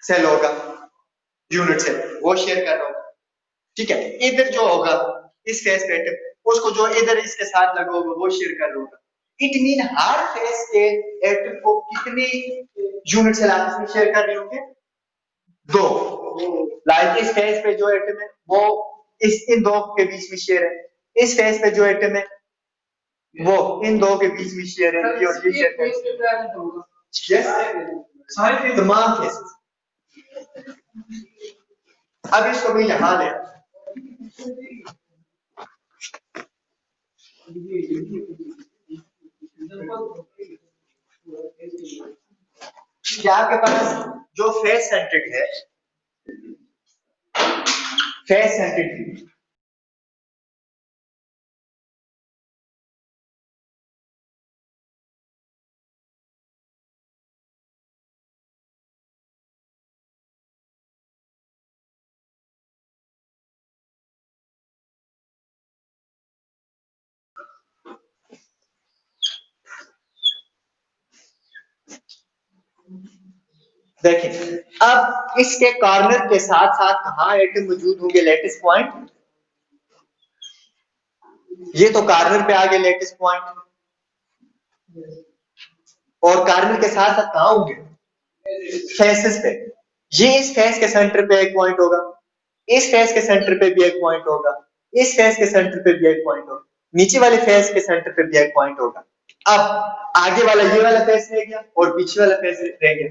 सेल होगा यूनिट सेल वो शेयर कर रहा होगा, ठीक है। इधर जो होगा इस फेस पे एटम, उसको जो इधर इसके साथ लगा होगा वो शेयर कर रहा होगा। इट मीन हर फेस के एटम को कितनी यूनिट सेल आपस में शेयर कर रहे होंगे? 2। लाइक इस फेस पे जो एटम है वो इस इन दो के बीच में शेयर है, इस फेस पे जो एटम है वो इन दो के बीच में शेयर है, ये और ये शेयर करेंगे। यस, तमाम फेसेस। अब इसको मैं यहां ले, क्या आपके पास जो फेस सेंटर्ड है, फेस सेंटर्ड, देखिए अब इसके कॉर्नर के साथ साथ कहां एटम मौजूद होंगे? लैटिस पॉइंट, ये तो कॉर्नर पे आ गए लैटिस पॉइंट, और कॉर्नर के साथ साथ कहां होंगे? फेसेस पे। ये इस फेस के सेंटर पे एक पॉइंट होगा, इस फेस के सेंटर पे भी एक पॉइंट होगा, इस फेस के सेंटर पे भी एक पॉइंट होगा, नीचे वाले फेस के सेंटर पे भी एक पॉइंट होगा। अब आगे वाला ये वाला फेस रह गया और पीछे वाला फेस रह गया,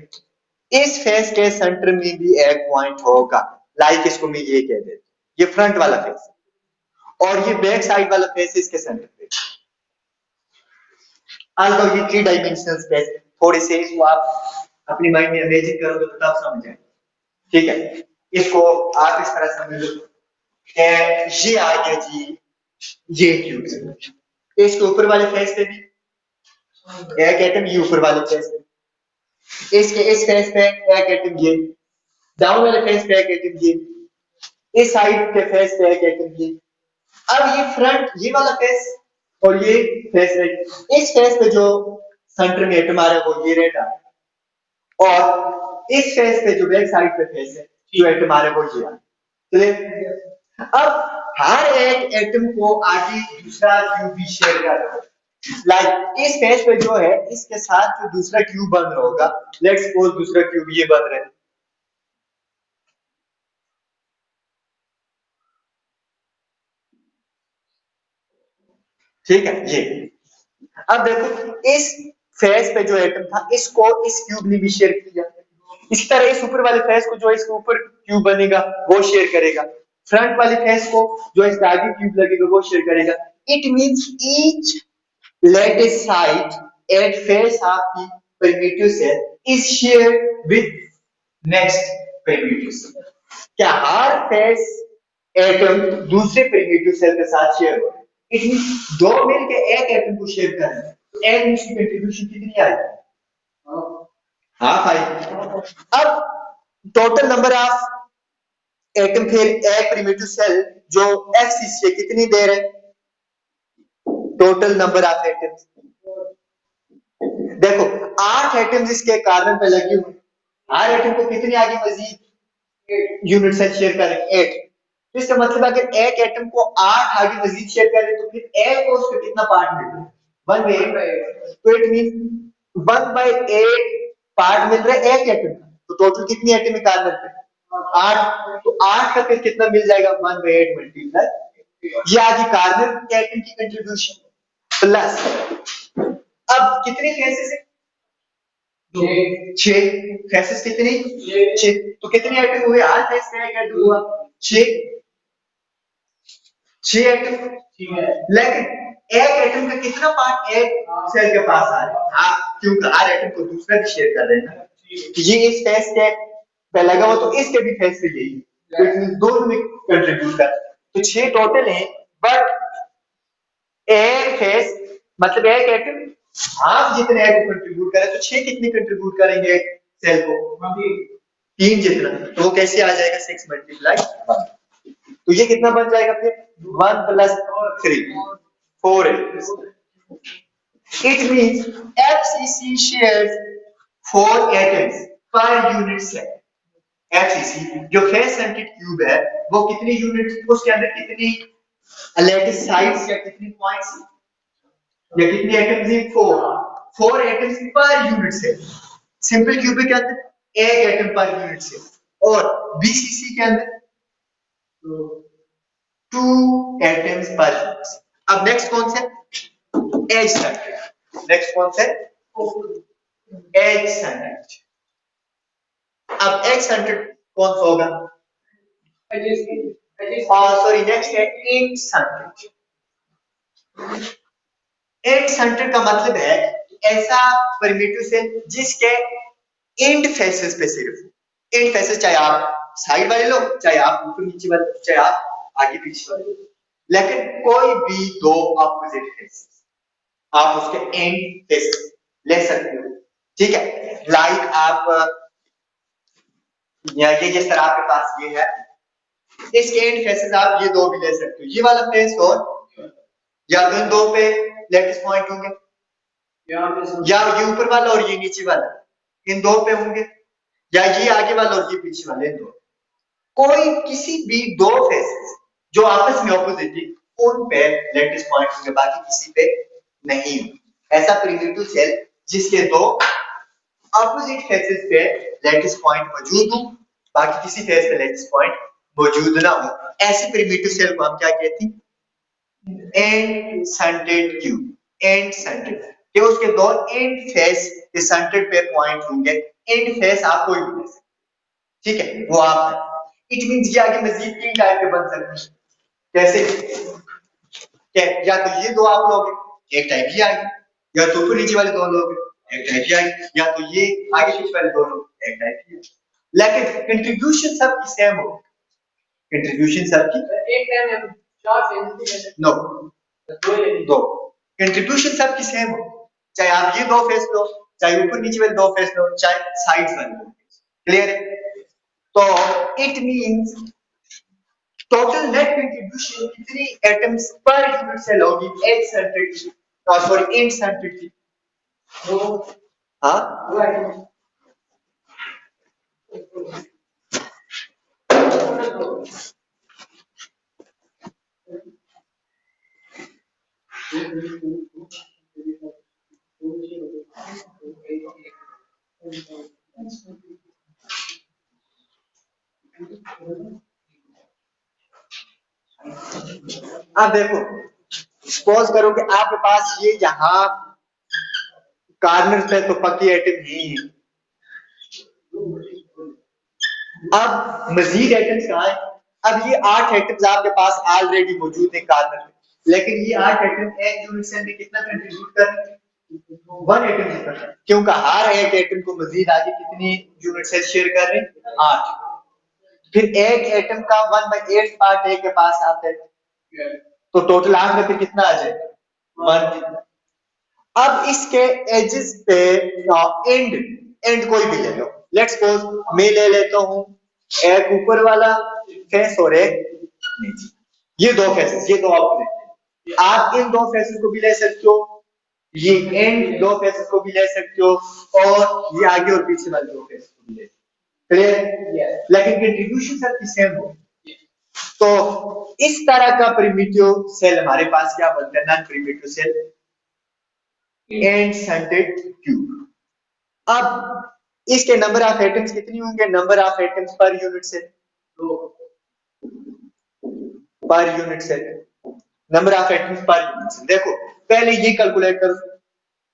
इस फेस के सेंटर में भी एक पॉइंट होगा, लाइक इसको मैं ये कह देता, ये फ्रंट वाला फेस और ये बैक साइड वाला फेस इसके सेंटर पे। आज ये 3 डायमेंशनल स्पेस, थोड़ी से इसको आप अपनी माइंड में इमेजिन करोगे तो तब समझ आएगा, ठीक है। इसको आप इस तरह समझ लो कि ये आ गया जी ये क्यूब, इसके ऊपर वाले फेस पे भी एक एटम, ये ऊपर वाले फेस पे, इसके इस फेस पे एक एटम, ये डाउन वाले फेस पे एक एटम, ये इस साइड के फेस पे एक एटम, ये। अब ये फ्रंट ये वाला फेस और ये फेस है, इस फेस पे जो सेंटर में एटम आ रहा है वो ये रहता है, और इस फेस पे जो बैक साइड पे फेस है जो एटम आ रहा है वो ये आ रहा है। अब हर एक एटम को आगे दूसरा क्यूब भी शेयर कर रहा है, लाइक इस फेस पे जो है इसके साथ जो दूसरा क्यूब बन रहा होगा, लेट्स सपोज दूसरा क्यूब ये बन रहा है, ठीक है ये। अब देखो इस फेस पे जो एटम था इसको इस क्यूब ने भी शेयर किया, इसी तरह इस ऊपर वाले फेस को जो इसके ऊपर क्यूब बनेगा वो शेयर करेगा, फ्रंट वाले फेस को जो इसके आगे क्यूब लगेगा वो शेयर करेगा। It means each lattice site at face of the primitive cell is shared with next primitive cell। क्या हर फेस एटम दूसरे प्रिमिटिव सेल के साथ शेयर हो रहा है? इट मींस दो मिलके एक एटम को शेयर कर रहे हैं, एक उसकी कंट्रीब्यूशन कितनी आई? Half I. अब टोटल नंबर ऑफ एटम फिर एक प्रिमिटिव सेल जो एफसीसी कितनी दे रहे हैं? टोटल नंबर ऑफ एटम्स देखो 8 एटम्स इसके कार्बन पे लगे हुए, हर एटम को कितनी आगे मजीद यूनिट सेल शेयर करें? 8। तो इसका मतलब अगर एक एटम को 8 आगे मजीद शेयर करें तो फिर एक को उसका कितना पार्ट मिल रहा है 1/8। तो इट मीन 1/8 पार्ट मिल रहा है एक एटम का। तो टोटल कितनी एटम है कार्बन पे 8। तो 8 का फिर कितना मिल जाएगा 1/8 मल्टीप्लाई ये आगे कार्बन के एटम की कंट्रीब्यूशन प्लस अब कितने फेसेस है 6 फेसेस कितने 6। तो कितने एटम हुए हर फेस का एक एटम हुआ 6 एटम। लेकिन एक एटम का कितना पार्ट एक सेल के पास आ रहा है क्योंकि हर एटम को दूसरा भी शेयर कर रहे हैं तो ये इस फेस के पे लगा हुआ तो इसके भी फेस पे यही तो इसमें दोनों में कंट्रीब्यूट कर तो 6 टोटल है बट एक फेस मतलब एक एटम आप जितने को कंट्रीब्यूट करें तो 6 कितने कंट्रीब्यूट करेंगे एक सेल को 3 जितना तो वो कैसे आ जाएगा 6 मल्टीप्लाई 1 तो ये कितना बन जाएगा फिर 1 + 3 4 it means FCC shares 4 atoms per unit cell FCC जो फेस सेंटेड क्यूब है वो कितनी यूनिट उसके अंदर कितनी लैटिस साइड्स या कितनी पॉइंट्स या कितनी एटम्स हैं 4 atoms per unit cell simple cube के अंदर एक एटम पर यूनिट सेल और बीसीसी के अंदर 2 एटम्स पर यूनिट सेल। अब नेक्स्ट कौन सा एज सेंटेड नेक्स्ट कौन सा एज सेंटेड। अब एज सेंटेड कौन सा होगा सॉरी नेक्स्ट है इंट सेंटेड। एंड सेंटर का मतलब है ऐसा प्रिमिटिव सेल जिसके एंड फेसेस पे सिर्फ एंड फेसेस चाहे आप साइड वाले लो चाहे आप ऊपर नीचे वाले चाहे आप आगे पीछे वाले लेकिन कोई भी दो अपोजिट फेसेस आप उसके एंड फेसेस ले सकते हो ठीक है। लाइक आप ये जिस तरह आपके पास ये है इसके एंड फेसेस आप ये दो भी ले सकते हो ये वाला फेस और या तो इन दो पे लेटेस्ट पॉइंट होंगे या ये ऊपर वाला और ये नीचे वाला इन दो पे होंगे या ये आगे वाला और ये पीछे वाले इन दो कोई किसी भी दो फेसेस जो आपस में ऑपोजिट है उन पे लेटेस्ट पॉइंट होंगे बाकी किसी पे नहीं ऐसा प्रिमिटिव सेल जिसके दो ऑपोजिट फेसेस पे लेटेस्ट पॉइंट मौजूद हो बाकी किसी फेस पे लेटेस्ट पॉइंट मौजूद ना हो ऐसे प्रिमिटिव सेल को हम क्या कहते हैं and centred cube and scented कि उसके दो एंड फेस के सेंटेड पे पॉइंट होंगे एंड फेस आप कोई भी ले सकते ठीक है वो आप इट मींस ये आगे मजीद 3 टाइप के बन सकते हैं कैसे क्या या तो ये दो आप लोगे एक टाइप ये आएगी या तो ऊपर नीचे वाले दो लोगे एक टाइप ये आएगी या तो ये आगे पीछे वाले दो लोग एक टाइप ये लेकिन कंट्रीब्यूशन सबकी सेम हो कंट्रीब्यूशन सबकी एक टाइम नो दो कंट्रीब्यूशन सबकी सेम हो चाहे आप ये दो फेस लो चाहे ऊपर नीचे वाले दो फेस लो चाहे साइड्स वाले दो क्लियर है। तो it means total net contribution कितनी एटम्स पर यूनिट सेल होगी एज सेंटेड की और सॉरी इन सेंटेड की हाँ अब देखो सपोज करो कि आपके पास ये यहाँ कार्नर पे तो पक्की एटम नहीं है अब मजीद एटम्स कहाँ है अब ये 8 एटम्स आपके पास ऑलरेडी मौजूद है कार्बन में लेकिन ये 8 एटम एक यूनिट सेल में कितना कंट्रीब्यूट कर रहे हैं 1 एटम जितना क्योंकि हर एक एटम को मजीद आगे कितनी यूनिट सेल शेयर कर रहे हैं 8 फिर एक एटम का 1/8 पार्ट एक के पास आता है तो टोटल 8 में फिर कितना आ जाएगा 1। अब इसके एजेस पे एंड कोई भी ले लो लेट्स सपोज मैं ले लेता हूं एक ऊपर वाला फेस और एक नीचे ये दो फेसेस ये दो ऑपोजिट आप इन दो फेसेस को भी ले सकते हो ये एंड दो फेसेस को भी ले सकते हो और ये आगे और पीछे वाले दो फेसेस को भी ले सकते हो क्लियर लेकिन कंट्रीब्यूशन सबकी सेम हो तो इस तरह का प्रिमिटिव सेल हमारे पास क्या बनता है, non primitive cell and centred cube. अब इसके नंबर ऑफ एटम्स कितनी होंगे, number of atoms per unit cell, per unit cell, number of atoms per unit cell. देखो पहले ये कैलकुलेट करो,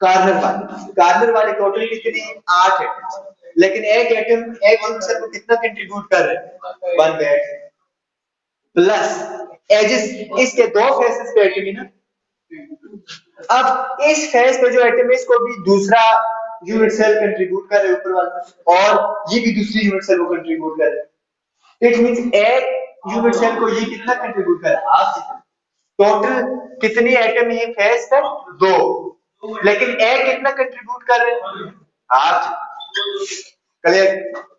कार्बन वाले टोटल कितने, 8 एटम्स, लेकिन एक एटम एक यूनिट सेल को कितना कंट्रीब्यूट कर रहे हैं, 1 एटम, प्लस एजेस, इसके दो फेसेस पे एटम है ना। अब इस फेस पे जो एटम है इसको भी दूसरा यूनिट सेल कंट्रीब्यूट कर रहे हैं ऊपर वाला, और ये भी दूसरी यूनिट सेल को कंट्रीब्यूट कर रहे हैं। इट मींस एक यूनिट सेल को ये कितना कंट्रीब्यूट कर रहा है, आप टोटल कितनी एटम है फेस पर, 2, लेकिन एक कितना कंट्रीब्यूट कर रहे हैं, आप क्लियर।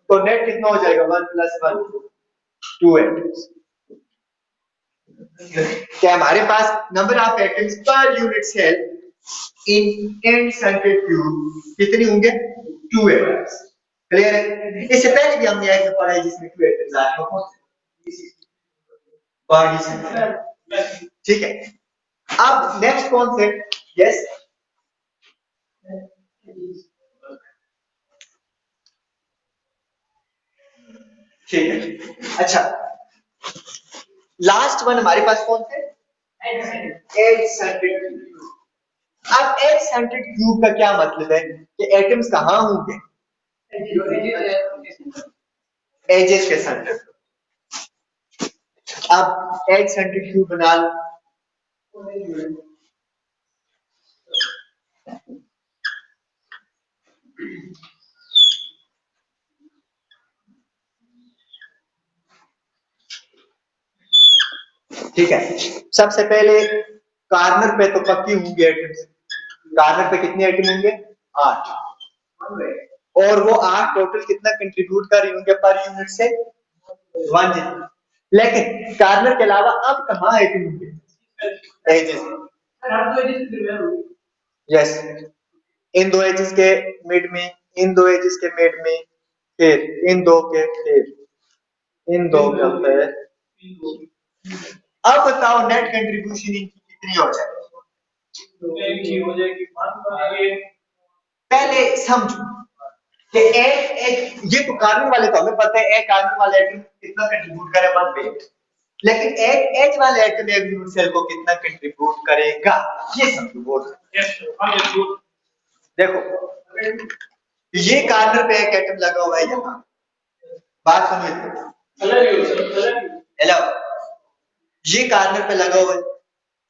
तो नेट कितना हो जाएगा, 1 + 1 2 एटम्स। क्या हमारे पास number of atoms per unit cell in end centred cube कितनी होंगे, 2 एटम्स। क्लियर है। इससे पहले भी हमने एक पढ़ा है जिसमें 2 एटम्स आए हैं, बॉडी सेंटर, ठीक है। अब नेक्स्ट कॉन्सेप्ट, यस ठीक है। अच्छा लास्ट वन हमारे पास कौन थे, एज सेंटेड क्यूब। अब एज सेंटेड क्यूब का क्या मतलब है कि एटम्स कहां होंगे, एजेस के सेंटर। अब एज सेंटेड क्यूब बना लो, ठीक है। सबसे पहले कार्नर पे तो पक्की होंगे एटम्स, कार्नर पे कितने एटम होंगे, 8, और वो 8 टोटल कितना कंट्रीब्यूट कर रही होंगे पर यूनिट से, 1 जितना। लेकिन कार्नर के अलावा अब कहां एटम होंगे, एजेस, यस, इन दो एजेस के मिड में, इन दो एजेस के मिड में, फिर इन दो के, फिर इन दो के ऊपर। अब बताओ नेट कंट्रीब्यूशन इनकी कितनी हो जाएगी। पहले समझो कि एक ये तो कार्बन वाले तो हमें पता है, एक कार्बन वाले एटम कितना कंट्रीब्यूट करे 1 पे, लेकिन एक एच वाले एटम एक यूनिट सेल को कितना कंट्रीब्यूट करेगा, ये समझो बोल। देखो ये कार्बन पे एक एटम लगा हुआ है यहाँ, बात समझो, हेलो, ये कार्बन पे लगा हुआ है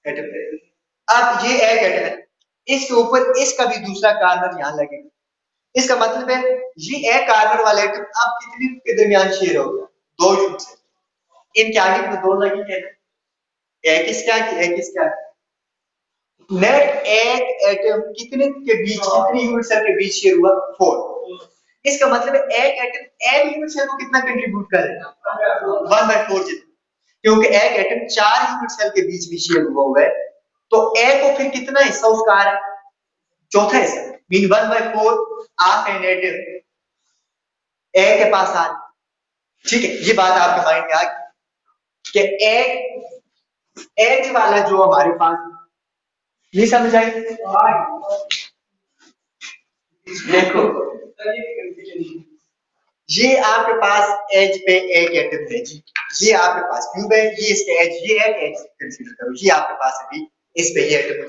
एटम पे, अब ये एक एटम है, इसके ऊपर इसका भी दूसरा कार्बन यहाँ लगेगा, इसका मतलब है ये एक कार्बन वाला एटम अब कितनी के दरमियान शेयर हो गया, 2 यूनिट सेल, इनके आगे तो 2 लगी है, एक इसके आगे एक इसके आगे, नेट एक एटम कितने के बीच, कितनी यूनिट सेल के बीच शेयर हुआ, 4। इसका मतलब है एक एटम एक यूनिट सेल को कितना कंट्रीब्यूट करेगा, 1/4 जितना, क्योंकि एक एटम 4 यूनिट सेल के बीच भी शेयर हुआ है, तो ए को फिर कितना हिस्सा उसका आ रहा है, चौथा हिस्सा, mean 1/4 of an atom A के पास आ रहा, ठीक है। ये बात आपके माइंड में आ गई कि एज वाला जो हमारे पास, ये समझ आई, देखो ये आपके पास एज पे एक एटम है जी, ये आपके पास क्यूब है, ये इसके एज, ये एक एज कंसीडर करो, ये आपके पास अभी इस पे ये एटम है।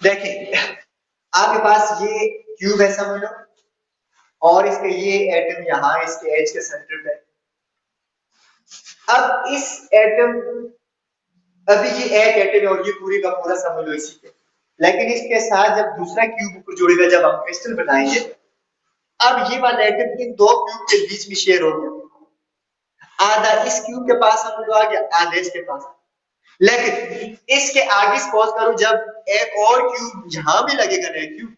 देखिए आपके पास ये क्यूब है समझ लो, और इसके ये एटम यहाँ इसके एज के सेंटर पे, अब इस एटम, अभी ये एक एटम है और ये पूरी का पूरा समझ लो इसी पे, लेकिन इसके साथ जब दूसरा क्यूब ऊपर जुड़ेगा, जब हम क्रिस्टल बनाएंगे, अब ये वाला एटम इन दो क्यूब के बीच में शेयर हो गया, आधा इस क्यूब के पास हम लोग आ गया, आधा इसके पास, लेकिन इसके आगे सपोज करो जब एक और क्यूब यहां भी लगेगा ना क्यूब,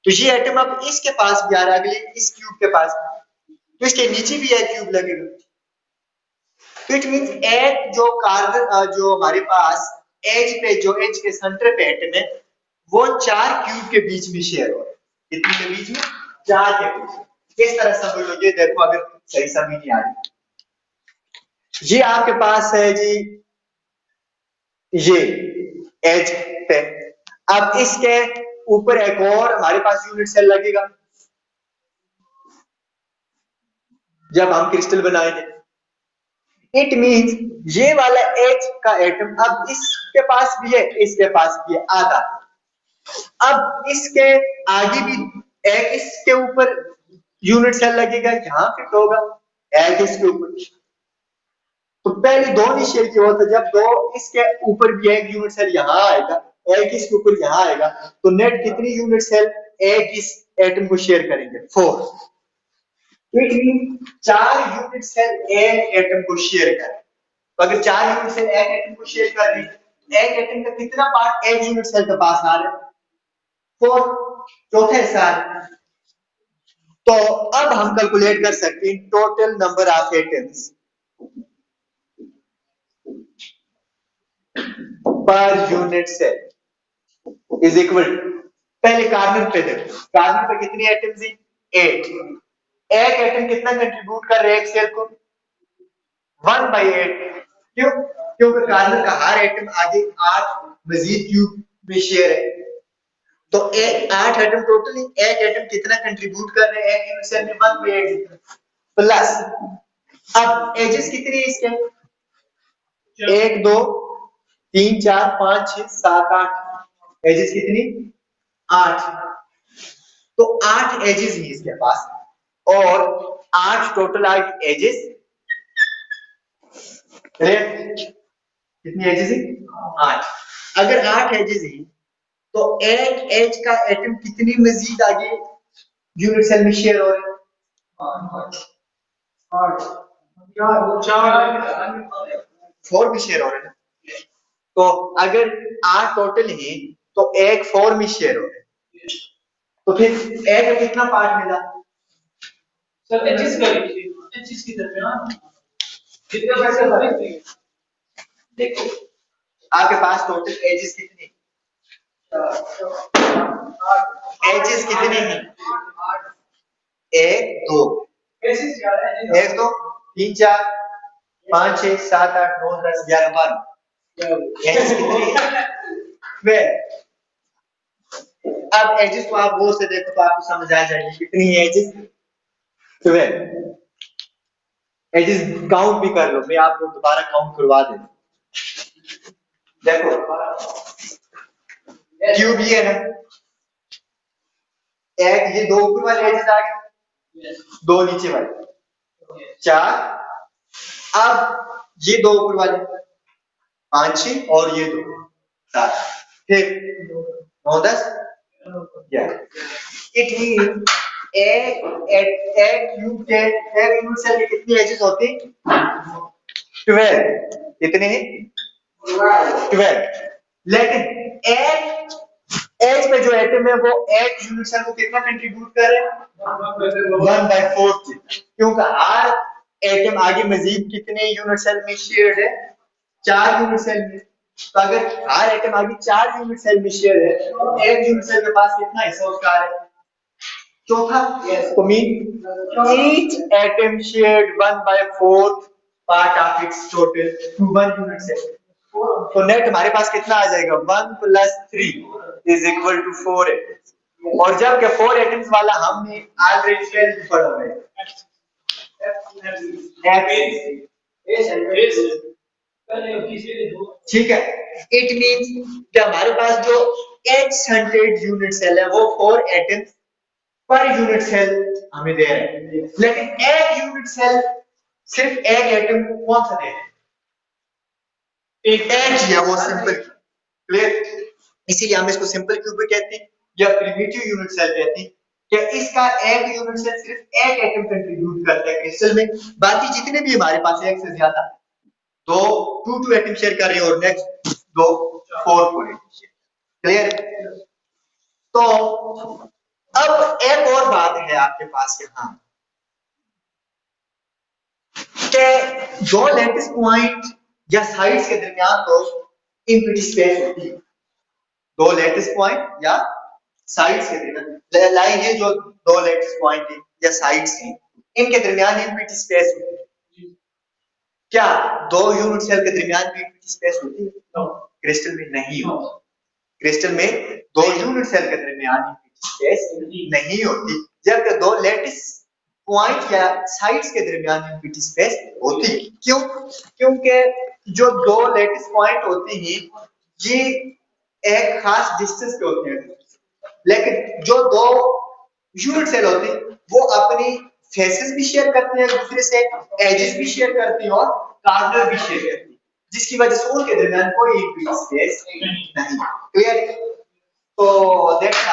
तो ये एटम अब इसके पास भी आ रहा है, अगले इस क्यूब के पास, तो इसके नीचे भी एक क्यूब लगेगा, तो इट मींस एक जो कार्बन जो हमारे पास एज पे, जो एज के सेंटर पे एटम है, वो 4 क्यूब के बीच में शेयर हो रहे हैं। कितने के बीच में? 4 के बीच में। किस तरह समझ लो, ये देखो अगर सही समझ नहीं आ रही, ये आपके पास है जी, ये एज पे, अब इसके ऊपर एक और हमारे पास यूनिट सेल लगेगा जब हम क्रिस्टल बनाएंगे। इट मींस ये वाला एच का एटम अब इसके पास भी है, इसके पास भी है आधा। अब इसके आगे भी एक इसके ऊपर यूनिट सेल लगेगा, यहां फिट होगा एक इसके ऊपर। तो पहले दो निश्चय की होता, जब दो इसके ऊपर भी एक यूनिट सेल यहां आएगा, एक इसके ऊपर यहां आएगा, तो नेट कितनी यूनिट सेल एक इस एटम को शेयर करेंगे? 4। इट मीन 4 यूनिट सेल एक एटम को शेयर करें। तो अगर 4 यूनिट सेल एक एटम को शेयर कर रही, एक एटम का कितना पार्ट एक यूनिट सेल के पास आ रहा है? 4, चौथा हिस्सा आ रहा है। तो अब हम कैलकुलेट कर सकते हैं total number of atoms per unit cell is equal to, पहले कार्बन पे देखो, कार्बन पे कितनी एटम्स हैं? 8। एक एटम कितना कंट्रीब्यूट कर रहे हैं एक सेल को? 1/8। क्यों? क्योंकि कार्बन का हर एटम आगे 8 मजीद क्यूब में शेयर है। तो 8 एटम टोटल, एक एटम कितना कंट्रीब्यूट कर रहे हैं एक यूनिट सेल में? 1/8 प्लस, अब एजेस कितनी है इसके? 1 2 3 4 5 6 7 8। एजेस कितनी? 8। तो 8 एजेस है इसके पास, और 8 टोटल आ एजेस। कितनी एजेस है? 8। अगर 8 एजेस है तो एक एज का एटम कितनी मजीद आगे यूनिट सेल में शेयर हो रहे हैं? 4 में शेयर हो रहे हैं। तो अगर 8 टोटल है तो एक 4 में शेयर हो रहे हैं, तो फिर एक का कितना पार्ट मिला? सर एचएस का एचएस की दरमियान कितने पैसे देखो आपके पास टोटल एजेस कितनी? एजेस कितने हैं? 1 2 1 2 3 4 5 6 7 8 9 10 11 12। एजेस कितनी है? 12। अब एजेस को आप गौर से देखो तो आपको समझ आ जाएगी कितनी है एजेस? 12। एजेस काउंट भी कर लो, मैं आपको दोबारा काउंट करवा देता। देखो क्यूब ये है, एक ये 2 ऊपर वाले एजेस आ गए, 2 नीचे वाले 4। अब ये 2 ऊपर वाले 5 6 और ये 2 7, फिर 9 10 11। इट मीन एक क्यूब के एक यूनिट सेल के कितनी एजेस होती? 12। कितने हैं? 12। लेकिन एक एज पे जो एटम है वो एक यूनिट सेल को कितना कंट्रीब्यूट कर रहे हैं? 1/4। क्योंकि हर एटम आगे मजीद कितने यूनिट सेल में शेयर्ड है? 4 यूनिट सेल में। तो अगर हर एटम आगे 4 यूनिट सेल में शेयर है तो एक यूनिट सेल के पास कितना हिस्सा उसका है? चौथा। तो mean each atom shared 1/4 part of its total to one unit cell। तो नेट हमारे पास कितना आ जाएगा? 1 + 3 इज इक्वल टू 4 एटम्स। और जब के 4 एटम्स वाला हमने ऑलरेडी पहले पढ़ा हुआ है, ठीक है। इट मींस कि हमारे पास जो H100 यूनिट सेल है वो 4 एटम्स पर यूनिट सेल हमें दे रहे हैं, लेकिन एक यूनिट सेल सिर्फ एक एटम कौन सा दे रहे हैं? एक एच है, वो सिंपल। क्लियर? इसीलिए हम इसको सिंपल क्यूब भी कहते हैं या प्रिमिटिव यूनिट सेल कहते हैं कि इसका एक यूनिट सेल सिर्फ एक एटम कंट्रीब्यूट करता है क्रिस्टल में, बाकी जितने भी हमारे पास एक से ज्यादा 2 एटम शेयर कर रहे हैं और नेक्स्ट 2 4 एटम शेयर। क्लियर? तो अब एक और बात है आपके पास यहाँ कि दो लैटिस पॉइंट या साइड्स के दरमियान तो इनफिनिटी स्पेस होती है, दो लेटिस पॉइंट या साइड्स के दरमियान लाइन है जो दो लेटिस पॉइंट है या साइड्स हैं, इनके दरमियान एम्प्टी स्पेस होती है। क्या दो यूनिट सेल के दरमियान भी एम्प्टी स्पेस होती है? क्रिस्टल में नहीं होती। क्रिस्टल में दो यूनिट सेल के दरमियान एम्प्टी स्पेस नहीं होती, जबकि दो लेटिस पॉइंट या साइड्स के दरमियान एम्प्टी स्पेस होती है। क्यों? क्योंकि जो दो लेटिस पॉइंट होते हैं ये एक खास डिस्टेंस पे होते हैं, लेकिन जो दो यूनिट सेल होते हैं वो अपनी फेसेस भी शेयर करते हैं एक दूसरे से, एजेस भी शेयर करते हैं और कॉर्नर भी शेयर करते हैं, जिसकी वजह से उनके दरमियान कोई एम्प्टी स्पेस नहीं। क्लियर? तो दैट्स